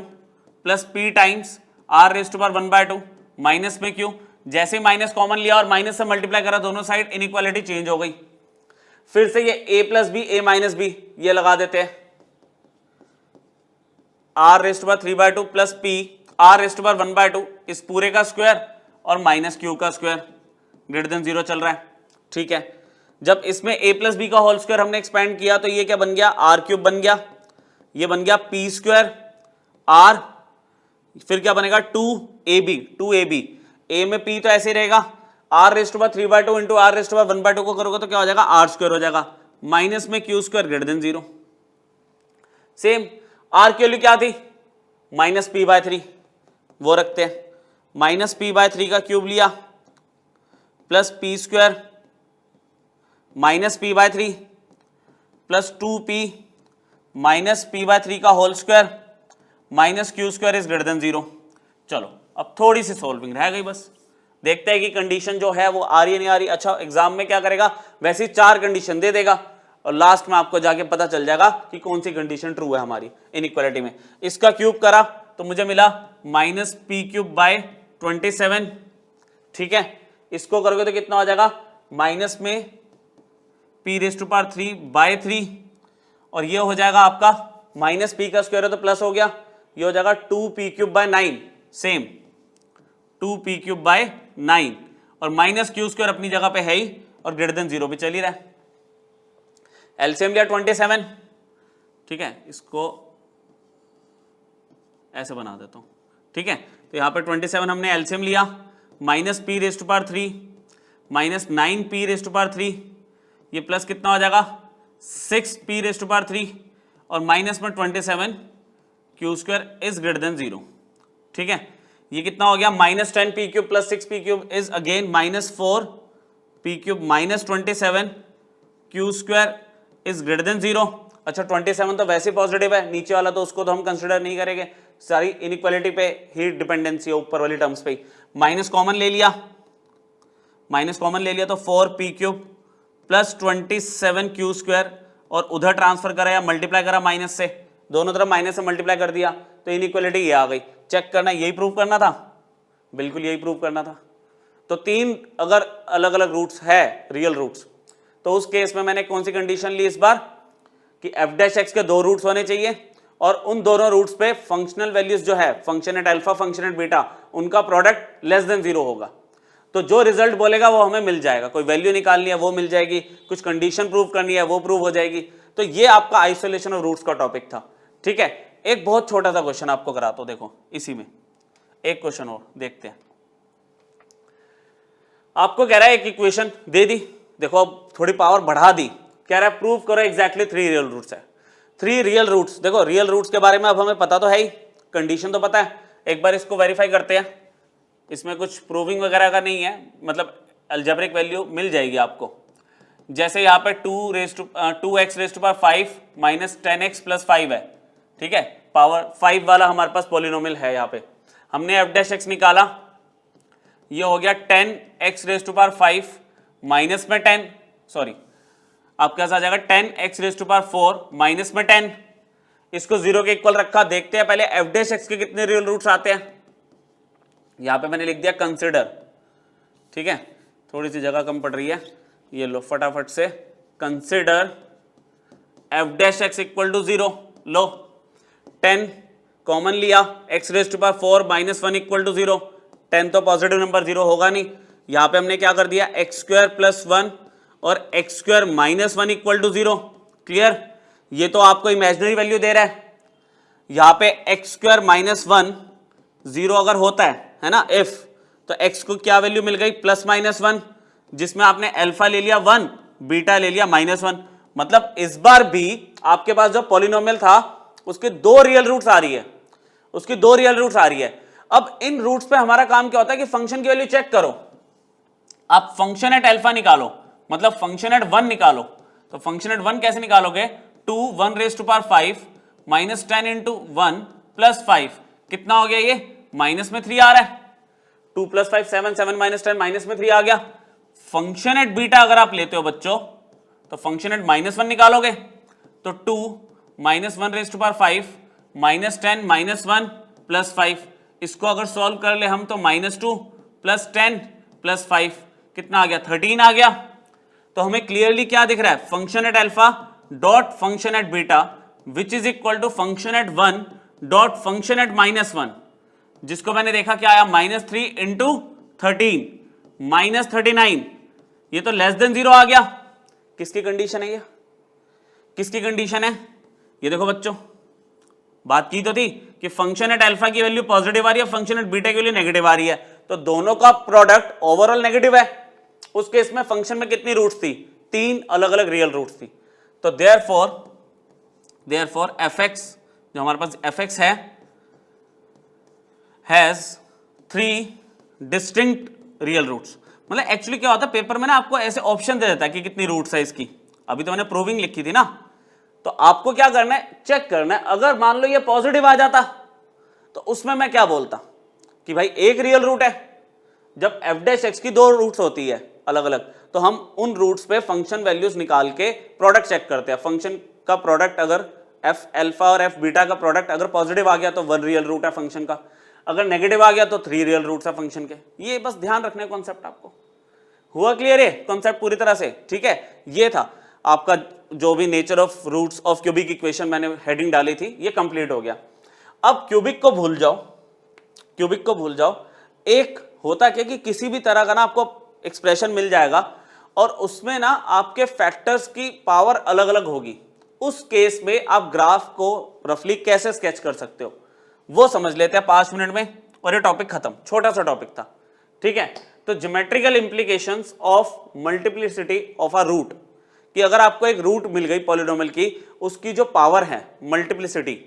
S1: plus p times r raise to power 1/2 minus में q, जैसे माइनस कॉमन लिया और माइनस से मल्टीप्लाई करा दोनों साइड, इनइक्वालिटी चेंज हो गई। फिर से ये a plus B a minus B ये लगा देते हैं, r raise to power 3/2 plus p r raise to power 1/2 इस पूरे का स्क्वायर और माइनस q का स्क्वायर ग्रेटर देन 0 चल रहा है, ठीक है। जब इसमें a प्लस बी का होल स्क्वायर हमने एक्सपेंड किया तो ये क्या बन गया, r³ बन गया, ये बन गया p² r, फिर क्या बनेगा 2ab, a में p तो ऐसे ही रहेगा, r raise to power 3/2 into r raise to power 1/2 को करोगे तो क्या हो जाएगा, r² हो जाएगा, माइनस में q² greater than 0। Same r की वैल्यू क्या थी, -p/3, वो रखते हैं, -p/3 का क्यूब लिया plus p² -p/3 plus 2p -p/3 का whole square minus q² is greater than 0। चलो अब थोड़ी सी सोल्विंग रह गई, बस देखते हैं कि कंडीशन जो है वो आ रही है नहीं आ रही। अच्छा एग्जाम में क्या करेगा, वैसे 4 कंडीशन दे देगा और लास्ट में आपको जाके पता चल जाएगा कि कौन सी कंडीशन ट्रू है हमारी इनइक्वालिटी में। इसका क्यूब करा तो मुझे मिला -p³/27, ठीक है। इसको करोगे तो कितना हो जाएगा, माइनस में p⁻³ और ये हो जाएगा आपका -p का स्क्वायर है तो प्लस हो गया, ये हो जाएगा 2p³/9, सेम 2p³/9 और माइनस क्यू स्क्वायर अपनी जगह पे है ही और ग्रेटर देन 0 भी चल ही रहा है। एलसीएम लिया 27, ठीक है, इसको ऐसे बना देता हूं, ठीक है। तो यहां पे 27 हमने एलसीएम लिया, -p⁻³ माइनस 9p⁻³ ये प्लस कितना हो जाएगा 6p⁻³ और माइनस में 27 Q square is greater than 0, ठीक है। ये कितना हो गया -10p³ + 6p³ is again -4p³ minus 27 Q square is greater than 0। अच्छा 27 तो वैसे पॉजिटिव है, नीचे वाला तो उसको तो हम कंसिडर नहीं करेंगे, सारी इनइक्वालिटी पे ही डिपेंडेंसी है, ऊपर वाली टर्म्स पे। माइनस कॉमन ले लिया, तो 4p³ + 27 क्यू स्क्वायर और उधर ट्रांसफर करा या मल्टीप्लाई करा माइनस से, दोनों तरफ माइनस से मल्टीप्लाई कर दिया तो इनइक्वालिटी ये आ गई। चेक करना, यही प्रूव करना था, बिल्कुल यही प्रूव करना था। तो 3 अगर अलग अलग रूट्स है, रियल रूट्स, तो उस केस में मैंने कौन सी कंडीशन ली इस बार कि f' के 2 रूट्स होने चाहिए और उन दोनों रूट्स पे फंक्शनल वैल्यूज जो है, function at alpha, function at beta, उनका प्रोडक्ट लेस देन 0 होगा। तो जो रिजल्ट बोलेगा वो हमें मिल जाएगा, कोई वैल्यू निकालनी है वो मिल जाएगी, कुछ कंडीशन प्रूव करनी है वो प्रूव हो जाएगी। तो ये आपका आइसोलेशन ऑफ रूट्स का टॉपिक था, ठीक है। एक बहुत छोटा सा क्वेश्चन आपको कराता हूं, देखो इसी में एक क्वेश्चन और देखते हैं। आपको कह रहा है एक इक्वेशन दे दी, देखो अब थोड़ी पावर बढ़ा दी, कह रहा है प्रूव करो एग्जैक्टली 3 रियल रूट्स है। 3 रियल रूट्स, देखो रियल रूट्स के बारे में अब हमें पता तो है ही, कंडीशन तो पता है, एक बार इसको वेरीफाई करते हैं। इसमें कुछ प्रूविंग वगैरह का नहीं है, मतलब अलजेब्रिक वैल्यू मिल जाएगी आपको। जैसे यहाँ पे 2x⁵ माइनस 10x + 5 है, ठीक है, पावर 5 वाला हमारे पास पॉलिनोमियल है। यहाँ पे हमने f' निकाला, ये हो गया 10x⁵ माइनस में 10, सॉरी आपके पास आ जाएगा 10x⁴ माइनस में 10, इसको 0 के इक्वल रखा। देखते हैं पहले f' के कितने रियल रूट्स आते हैं। यहां पे मैंने लिख दिया कंसिडर, ठीक है, थोड़ी सी जगह कम पड़ रही है, ये लो फटाफट से, कंसिडर f' = 0। लो 10 कॉमन लिया, x⁴ माइनस 1 = 0, 10 तो पॉजिटिव नंबर 0 होगा नहीं। यहां पे हमने क्या कर दिया x² + 1 और x² - 1 = 0। क्लियर, ये तो आपको इमेजिनरी वैल्यू दे रहा है। यहां पे x² - 1 0 अगर होता है ना, इफ, तो x को क्या वैल्यू मिल गई +-1, जिसमें आपने अल्फा ले लिया 1, बीटा ले लिया -1। मतलब इस बार भी आपके पास जो पॉलिनोमियल था उसके 2 रियल रूट्स आ रही है, उसकी 2 रियल रूट्स आ रही है। अब इन रूट्स पे हमारा काम क्या होता है कि फंक्शन की वैल्यू चेक करो। आप फंक्शन एट अल्फा निकालो, मतलब फंक्शन एट 1 निकालो। तो फंक्शन एट 1 कैसे निकालोगे, 2 1⁵ माइनस 10 × 1 + 5, कितना हो गया, ये माइनस में 3 आ रहा है, 2 + 5 7, 7 - 10 माइनस में 3 आ गया। फंक्शन एट बीटा अगर आप लेते हो बच्चों, तो फंक्शन एट -1 निकालोगे, तो 2 1⁵ माइनस 10 -1 + 5, इसको अगर सॉल्व कर ले हम तो -2 + 10 + 5 कितना आ गया, 13 आ गया। तो हमें क्लियरली क्या दिख रहा है, function at alpha dot function at beta which is equal to function at 1 dot function at -1, जिसको मैंने देखा क्या आया, -3 × 13 -39, ये तो लेस देन 0 आ गया। किसकी कंडीशन है ये, किसकी कंडीशन है, ये देखो बच्चों, बात की तो थी कि फंक्शन एट अल्फा की वैल्यू पॉजिटिव आ रही है, फंक्शन एट बीटा की वैल्यू नेगेटिव आ रही है, तो दोनों का प्रोडक्ट ओवरऑल नेगेटिव है। उस केस में फंक्शन में कितनी रूट्स थी, 3 अलग अलग रियल रूट्स थी। तो देयरफॉर fx, जो हमारे पास fx है, हैज 3 डिस्टिंक्ट रियल रूट्स। मतलब एक्चुअली क्या होता है, पेपर में ना आपको ऐसे ऑप्शन दे देता है कि कितनी रूट्स है इसकी। अभी तो मैंने प्रूविंग लिखी थी ना, तो आपको क्या करना है, चेक करना है। अगर मान लो ये पॉजिटिव आ जाता तो उसमें मैं क्या बोलता कि भाई एक रियल रूट है। जब f' की 2 रूट्स होती है अलग अलग, तो हम उन रूट्स पे फंक्शन वैल्यूज निकाल के प्रोडक्ट चेक करते हैं। फंक्शन का प्रोडक्ट अगर f अल्फा और f बीटा का प्रोडक्ट अगर पॉजिटिव आ गया तो 1 रियल रूट है फंक्शन का, अगर नेगेटिव आ गया तो 3 रियल रूट्स है फंक्शन के। ये बस ध्यान रखने कॉन्सेप्ट, आपको हुआ क्लियर है कॉन्सेप्ट पूरी तरह से, ठीक है। ये था आपका जो भी nature of roots of cubic equation मैंने हेडिंग डाली थी, ये कंप्लीट हो गया। अब क्यूबिक को भूल जाओ, क्यूबिक को भूल जाओ। एक होता क्या कि किसी भी तरह का ना आपको एक्सप्रेशन मिल जाएगा और उसमें ना आपके फैक्टर्स की पावर अलग अलग होगी। उस केस में आप ग्राफ को रफली कैसे स्केच कर सकते हो वो समझ लेते हैं 5 मिनट में, और ये टॉपिक खत्म। छोटा सा टॉपिक था, ठीक है। तो geometrical implications of multiplicity of a root, कि अगर आपको एक रूट मिल गई पॉलिनोमियल की, उसकी जो पावर है मल्टीप्लिसिटी,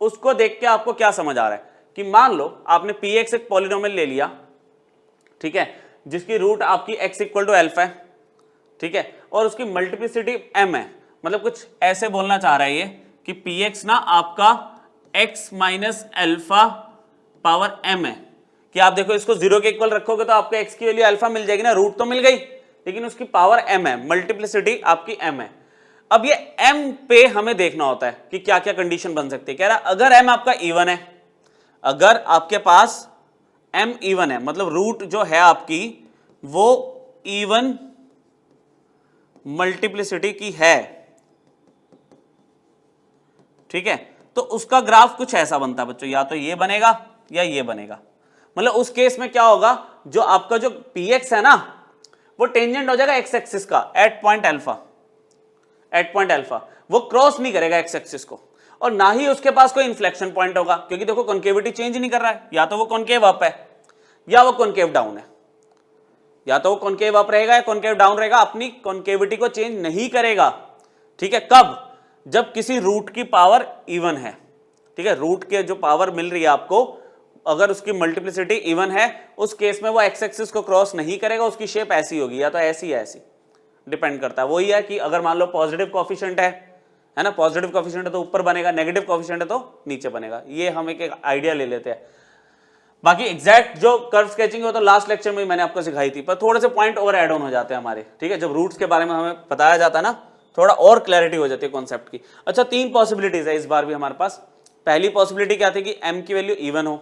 S1: उसको देख के आपको क्या समझ आ रहा है कि मान लो आपने px एक पॉलिनोमियल ले लिया, ठीक है, जिसकी रूट आपकी x इक्वल टू एल्फा है, ठीक है, और उसकी मल्टीप्लिसिटी m है। मतलब कुछ ऐसे बोलना चाह रहा है ये कि px ना आपका x minus alpha power m है, कि आप देखो इसको 0 के इक्वल रखोगे तो आपको x की वैल्यू अल्फा मिल जाएगी ना, रूट तो मिल गई लेकिन उसकी पावर m है, मल्टीप्लिसिटी आपकी m है। अब ये m पे हमें देखना होता है कि क्या क्या कंडीशन बन सकती है। कह रहा अगर m आपका इवन है, अगर आपके पास m इवन है, मतलब रूट जो है आपकी वो इवन मल्टीप्लिसिटी की है, ठीक है, तो उसका ग्राफ कुछ ऐसा बनता है बच्चों, या तो ये बनेगा या ये बनेगा। मतलब उस केस में क्या होगा, जो आपका जो px है ना वो टेंजेंट हो जाएगा x एक्सिस का at point alpha, at point alpha वो क्रॉस नहीं करेगा x एक्सिस को, और ना ही उसके पास कोई इन्फ्लेक्शन पॉइंट होगा, क्योंकि देखो कॉन्केविटी चेंज नहीं कर रहा है, या तो वो कॉन्केव अप है या वो कॉन्केव डाउन है, या तो वो कॉन्केव अप रहेगा या कॉन्केव डाउन रहेगा, अपनी कॉन्केविटी को चेंज नहीं करेगा, ठीक है। कब? जब किसी रूट की पावर इवन है, ठीक है, रूट के जो पावर मिल रही है आपको, अगर उसकी मल्टीप्लिसिटी इवन है, उस केस में वो एक्स एक्सिस को क्रॉस नहीं करेगा, उसकी शेप ऐसी होगी, या तो ऐसी या ऐसी, डिपेंड करता है। वही है कि अगर मान लो पॉजिटिव कोफिशिएंट है ना, पॉजिटिव कोफिशिएंट है तो ऊपर बनेगा, नेगेटिव कोफिशिएंट है तो नीचे बनेगा। ये हम एक आइडिया ले लेते हैं। बाकी एग्जैक्ट जो कर्व स्केचिंग हो तो लास्ट लेक्चर में मैंने आपको सिखाई थी, पर थोड़े से पॉइंट और ऐड ऑन हो जाते हैं हमारे, ठीक है, जब रूट्स के बारे में हमें बताया जाता है ना, थोड़ा और क्लैरिटी हो जाती है कॉन्सेप्ट की। अच्छा, 3 पॉसिबिलिटीज है इस बार भी हमारे पास। पहली पॉसिबिलिटी क्या थी कि m की वैल्यू इवन हो।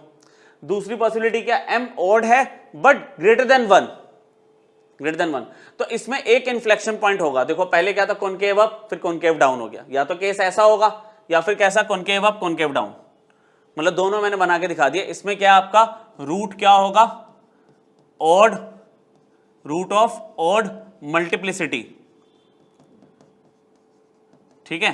S1: दूसरी पॉसिबिलिटी क्या, m ऑड है but greater than 1, greater than 1। तो इसमें एक इन्फ्लेक्शन पॉइंट होगा। देखो पहले क्या था, कॉन्केव अप फिर कॉन्केव डाउन हो गया, या तो केस ऐसा होगा या फिर कैसा, कॉन्केव अप कॉन्केव डाउन, मतलब दोनों मैंने बना के दिखा दिया। इसमें क्या आपका रूट क्या होगा, odd, root of odd multiplicity, ठीक है,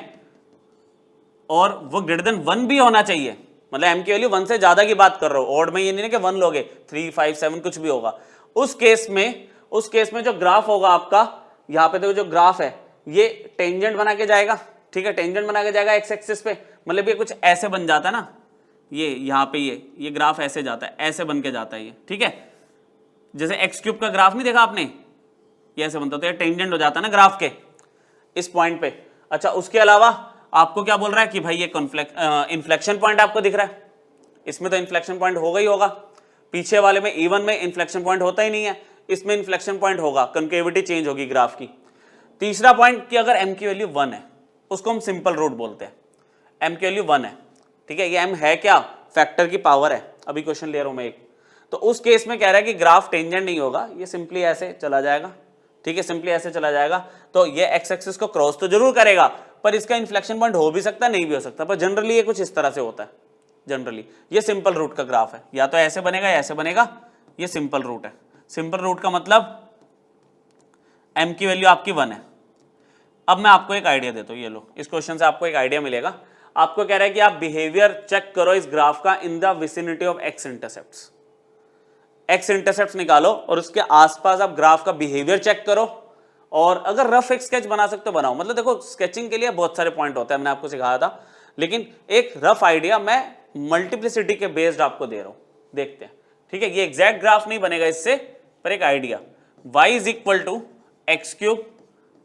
S1: और वो ग्रेटर देन 1 भी होना चाहिए। मतलब m की वैल्यू 1 से ज्यादा की बात कर रहा हूं, ऑड में ये नहीं कि 1 लोगे, 3, 5, 7 कुछ भी होगा। उस केस में जो ग्राफ होगा आपका, यहां पे देखो जो ग्राफ है ये टेंजेंट बना के जाएगा, ठीक है, टेंजेंट बना के जाएगा एक्स एक्सिस पे। मतलब ये कुछ ऐसे बन जाता है ना, ये यहाँ पे ये ग्राफ ऐसे जाता है, ऐसे बन के जाता है ये, ठीक है, जैसे एक्स क्यूब का ग्राफ नहीं देखा आपने, ये ऐसे बनता, तो ये टेंजेंट हो जाता है ना ग्राफ के इस पॉइंट पे। अच्छा, उसके अलावा आपको क्या बोल रहा है कि भाई ये इन्फ्लेक्शन पॉइंट आपको दिख रहा है, इसमें तो इन्फ्लेक्शन पॉइंट होगा ही होगा, पीछे वाले में इवन में इन्फ्लेक्शन पॉइंट होता ही नहीं है, इसमें इन्फ्लेक्शन पॉइंट होगा, कॉन्केविटी चेंज होगी ग्राफ की। तीसरा पॉइंट कि अगर m की वैल्यू 1 है, उसको हम सिंपल रूट बोलते हैं, m की वैल्यू 1 है, ठीक है, ये m है क्या, फैक्टर की पावर है, अभी क्वेश्चन ले रहा हूं मैं एक। तो उस केस में कह रहा है कि ग्राफ टेंजेंट नहीं होगा, ये सिंपली ऐसे चला जाएगा, ठीक है, सिंपली ऐसे चला जाएगा। तो ये एक्स एक्सिस को क्रॉस तो जरूर करेगा, पर इसका इन्फ्लेक्शन पॉइंट हो भी सकता है, नहीं भी हो सकता, पर जनरली ये कुछ इस तरह से होता है। जनरली ये सिंपल रूट का ग्राफ है, या तो ऐसे बनेगा या ऐसे बनेगा, ये सिंपल रूट है। सिंपल रूट का मतलब m की वैल्यू आपकी 1 है। अब मैं आपको एक आइडिया देता हूं, ये लो, इस क्वेश्चन से आपको एक आइडिया मिलेगा। आपको कह रहा है कि आप बिहेवियर चेक करो इस ग्राफ का in the vicinity of x intercepts. X intercepts निकालो और उसके आसपास आप ग्राफ का बिहेवियर चेक करो, और अगर रफ एक स्केच बना सकते हो बनाओ। मतलब देखो स्केचिंग के लिए बहुत सारे पॉइंट होते हैं, मैंने आपको सिखाया था, लेकिन एक रफ आइडिया मैं मल्टीप्लिसिटी के बेस्ड आपको दे रहा हूं, देखते हैं, ठीक है। ये एग्जैक्ट ग्राफ नहीं बनेगा इससे, पर एक idea, y is equal to X cube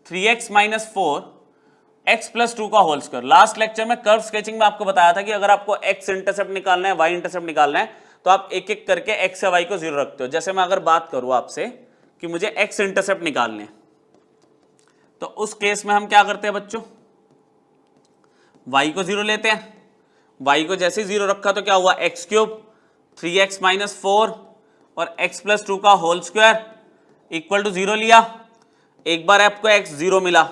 S1: 3x minus 4 x plus 2 का होल स्क्वायर। लास्ट लेक्चर में कर्व स्केचिंग में आपको बताया था कि अगर आपको x इंटरसेप्ट निकालना है, y इंटरसेप्ट निकालना है, तो आप एक एक करके x या y को 0 रखते हो। जैसे मैं अगर बात करूं आपसे कि मुझे x इंटरसेप्ट निकालने हैं, तो उस केस में हम क्या करते हैं बच्चों, y को 0 लेते हैं। y को जैसे 0 रखा तो क्या हुआ, एक्स क्यूब 3x माइनस 4 और x प्लस 2 का होल स्क्वायर इक्वल टू 0 लिया। एक बार आपको x 0 मिला,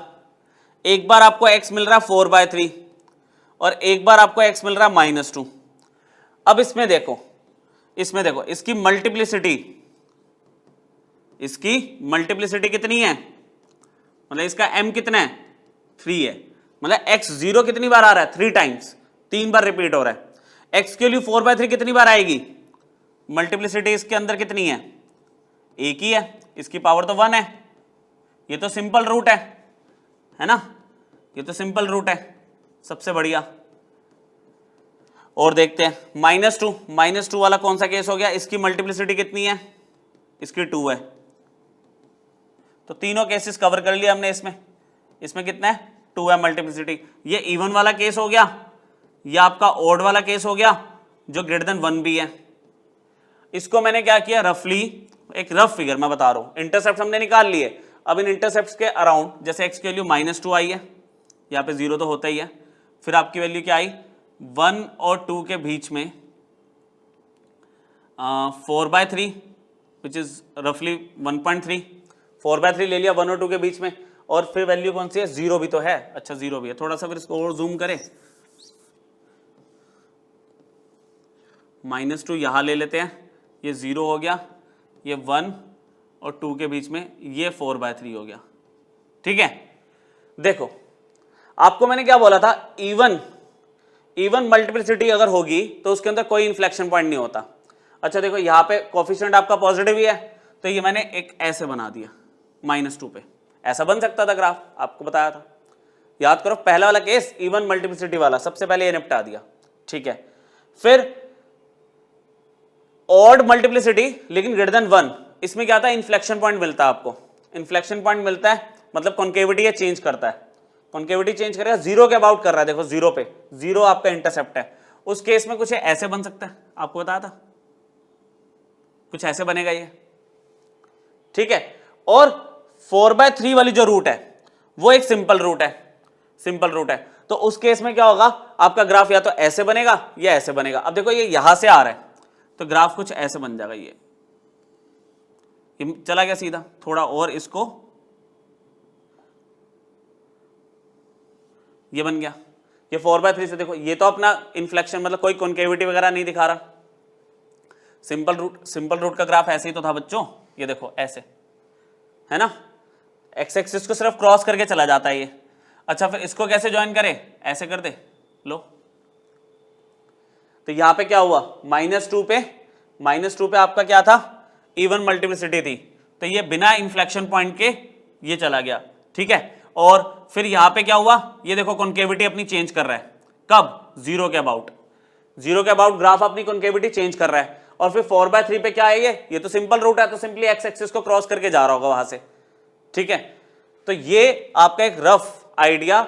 S1: एक बार आपको x मिल रहा है 4/3, और एक बार आपको x मिल रहा है -2। अब इसमें देखो इसकी मल्टीप्लिसिटी कितनी है, मतलब इसका m कितना है 3 है, मतलब x 0 कितनी बार आ रहा है 3 टाइम्स, 3 बार रिपीट हो रहा है। x के लिए 4/3 कितनी बार आएगी, मल्टीप्लिसिटी इसके अंदर कितनी है, एक ही है, इसकी पावर तो 1 है, ये तो सिंपल रूट है ना, ये तो सिंपल रूट है, सबसे बढ़िया। और देखते हैं -2 वाला कौन सा केस हो गया, इसकी मल्टीप्लिसिटी कितनी है, इसकी 2 है, तो तीनों केसेस कवर कर लिया हमने। इसमें कितना है 2 है मल्टीप्लिसिटी। ये इवन वाला केस हो गया, ये आपका ऑड वाला केस हो गया जो ग्रेटर देन 1 भी है। इसको मैंने क्या किया, रफली एक रफ फिगर मैं बता रहा हूं, इंटरसेप्ट हमने निकाल लिए। अब इन इंटरसेप्ट के अराउंड जैसे x की वैल्यू -2 आई है, यहाँ पे 0 तो होता ही है, फिर आपकी वैल्यू क्या आई 1 और 2 के बीच में 4/3 विच इज रफली 1.3, 4/3 ले लिया 1 और 2 के बीच में, और फिर वैल्यू कौन सी है 0 भी तो है, अच्छा 0 भी है, थोड़ा सा फिर इसको और जूम करें, -2 यहां ले लेते हैं, ये 0 हो गया, ये 1 और 2 के बीच में ये 4/3 हो गया। ठीक है, देखो आपको मैंने क्या बोला था, इवन मल्टीप्लिसिटी अगर होगी तो उसके अंदर कोई इन्फ्लेक्शन पॉइंट नहीं होता। अच्छा देखो यहाँ पे कोफिशिएंट आपका पॉजिटिव ही है, तो ये मैंने एक ऐसे बना दिया, -2 पे ऐसा बन सकता था ग्राफ, आपको बताया था, याद करो पहला वाला केस इवन मल्टीप्लिसिटी वाला, सबसे पहले ये निपटा दिया। ठीक है, फिर ऑड मल्टीप्लिसिटी लेकिन ग्रेटर देन 1, इसमें क्या था इन्फ्लेक्शन पॉइंट मिलता है आपको, इन्फ्लेक्शन पॉइंट मिलता है मतलब कॉन्केविटी ये चेंज करता है, कॉन्केविटी चेंज करेगा, 0 के अबाउट कर रहा है, देखो 0 पे, 0 आपका इंटरसेप्ट है, उस केस में कुछ ऐसे बन सकता है, आपको बताया था कुछ ऐसे बनेगा ये। ठीक है, और 4/3 वाली जो रूट है वो एक सिंपल रूट है, तो उस केस में क्या होगा, आपका ग्राफ या तो ऐसे बनेगा या ऐसे बनेगा। अब देखो ये यहां से आ रहा है तो ग्राफ कुछ ऐसे बन जाएगा, ये चला गया सीधा, थोड़ा और इसको ये बन गया, ये 4/3 से देखो ये तो अपना इन्फ्लेक्शन मतलब कोई कॉन्केविटी वगैरह नहीं दिखा रहा, सिंपल रूट का ग्राफ ऐसे ही तो था बच्चों, ये देखो ऐसे है ना, एक्स एक्सिस को सिर्फ क्रॉस करके चला जाता है ये। अच्छा फिर इसको कैसे ज्वाइन करें, ऐसे कर दे लो, तो यहां पे क्या हुआ -2 पे आपका क्या था इवन मल्टीप्लिसिटी थी, तो ये बिना इन्फ्लेक्शन पॉइंट के ये चला गया। ठीक है, और फिर यहां पे क्या हुआ, ये देखो कॉन्केविटी अपनी चेंज कर रहा है, कब 0 के अबाउट ग्राफ अपनी कॉन्केविटी चेंज कर रहा है, और फिर 4/3 पे क्या है ये तो सिंपल रूट है, तो सिंपली एक्स एक्सिस को क्रॉस करके जा रहा होगा वहां से। ठीक है, तो ये आपका एक रफ आइडिया,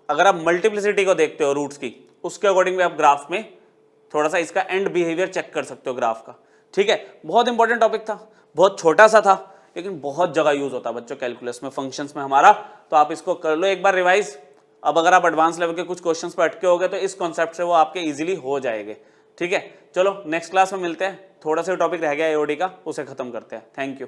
S1: अगर आप मल्टीप्लिसिटी को देखते हो रूट्स की, उसके अकॉर्डिंग आप ग्राफ में थोड़ा सा इसका एंड बिहेवियर चेक कर सकते हो ग्राफ का। ठीक है, बहुत इंपॉर्टेंट टॉपिक था, बहुत छोटा सा था लेकिन बहुत जगह यूज होता है बच्चों कैलकुलस में, फंक्शंस में हमारा, तो आप इसको कर लो एक बार रिवाइज। अब अगर आप एडवांस लेवल के कुछ क्वेश्चंस पर अटके होगे तो इस कॉन्सेप्ट से वो आपके इजीली हो जाएंगे। ठीक है, चलो नेक्स्ट क्लास में मिलते हैं, थोड़ा सा टॉपिक रह गया एओडी का, उसे खत्म करते हैं। Thank you.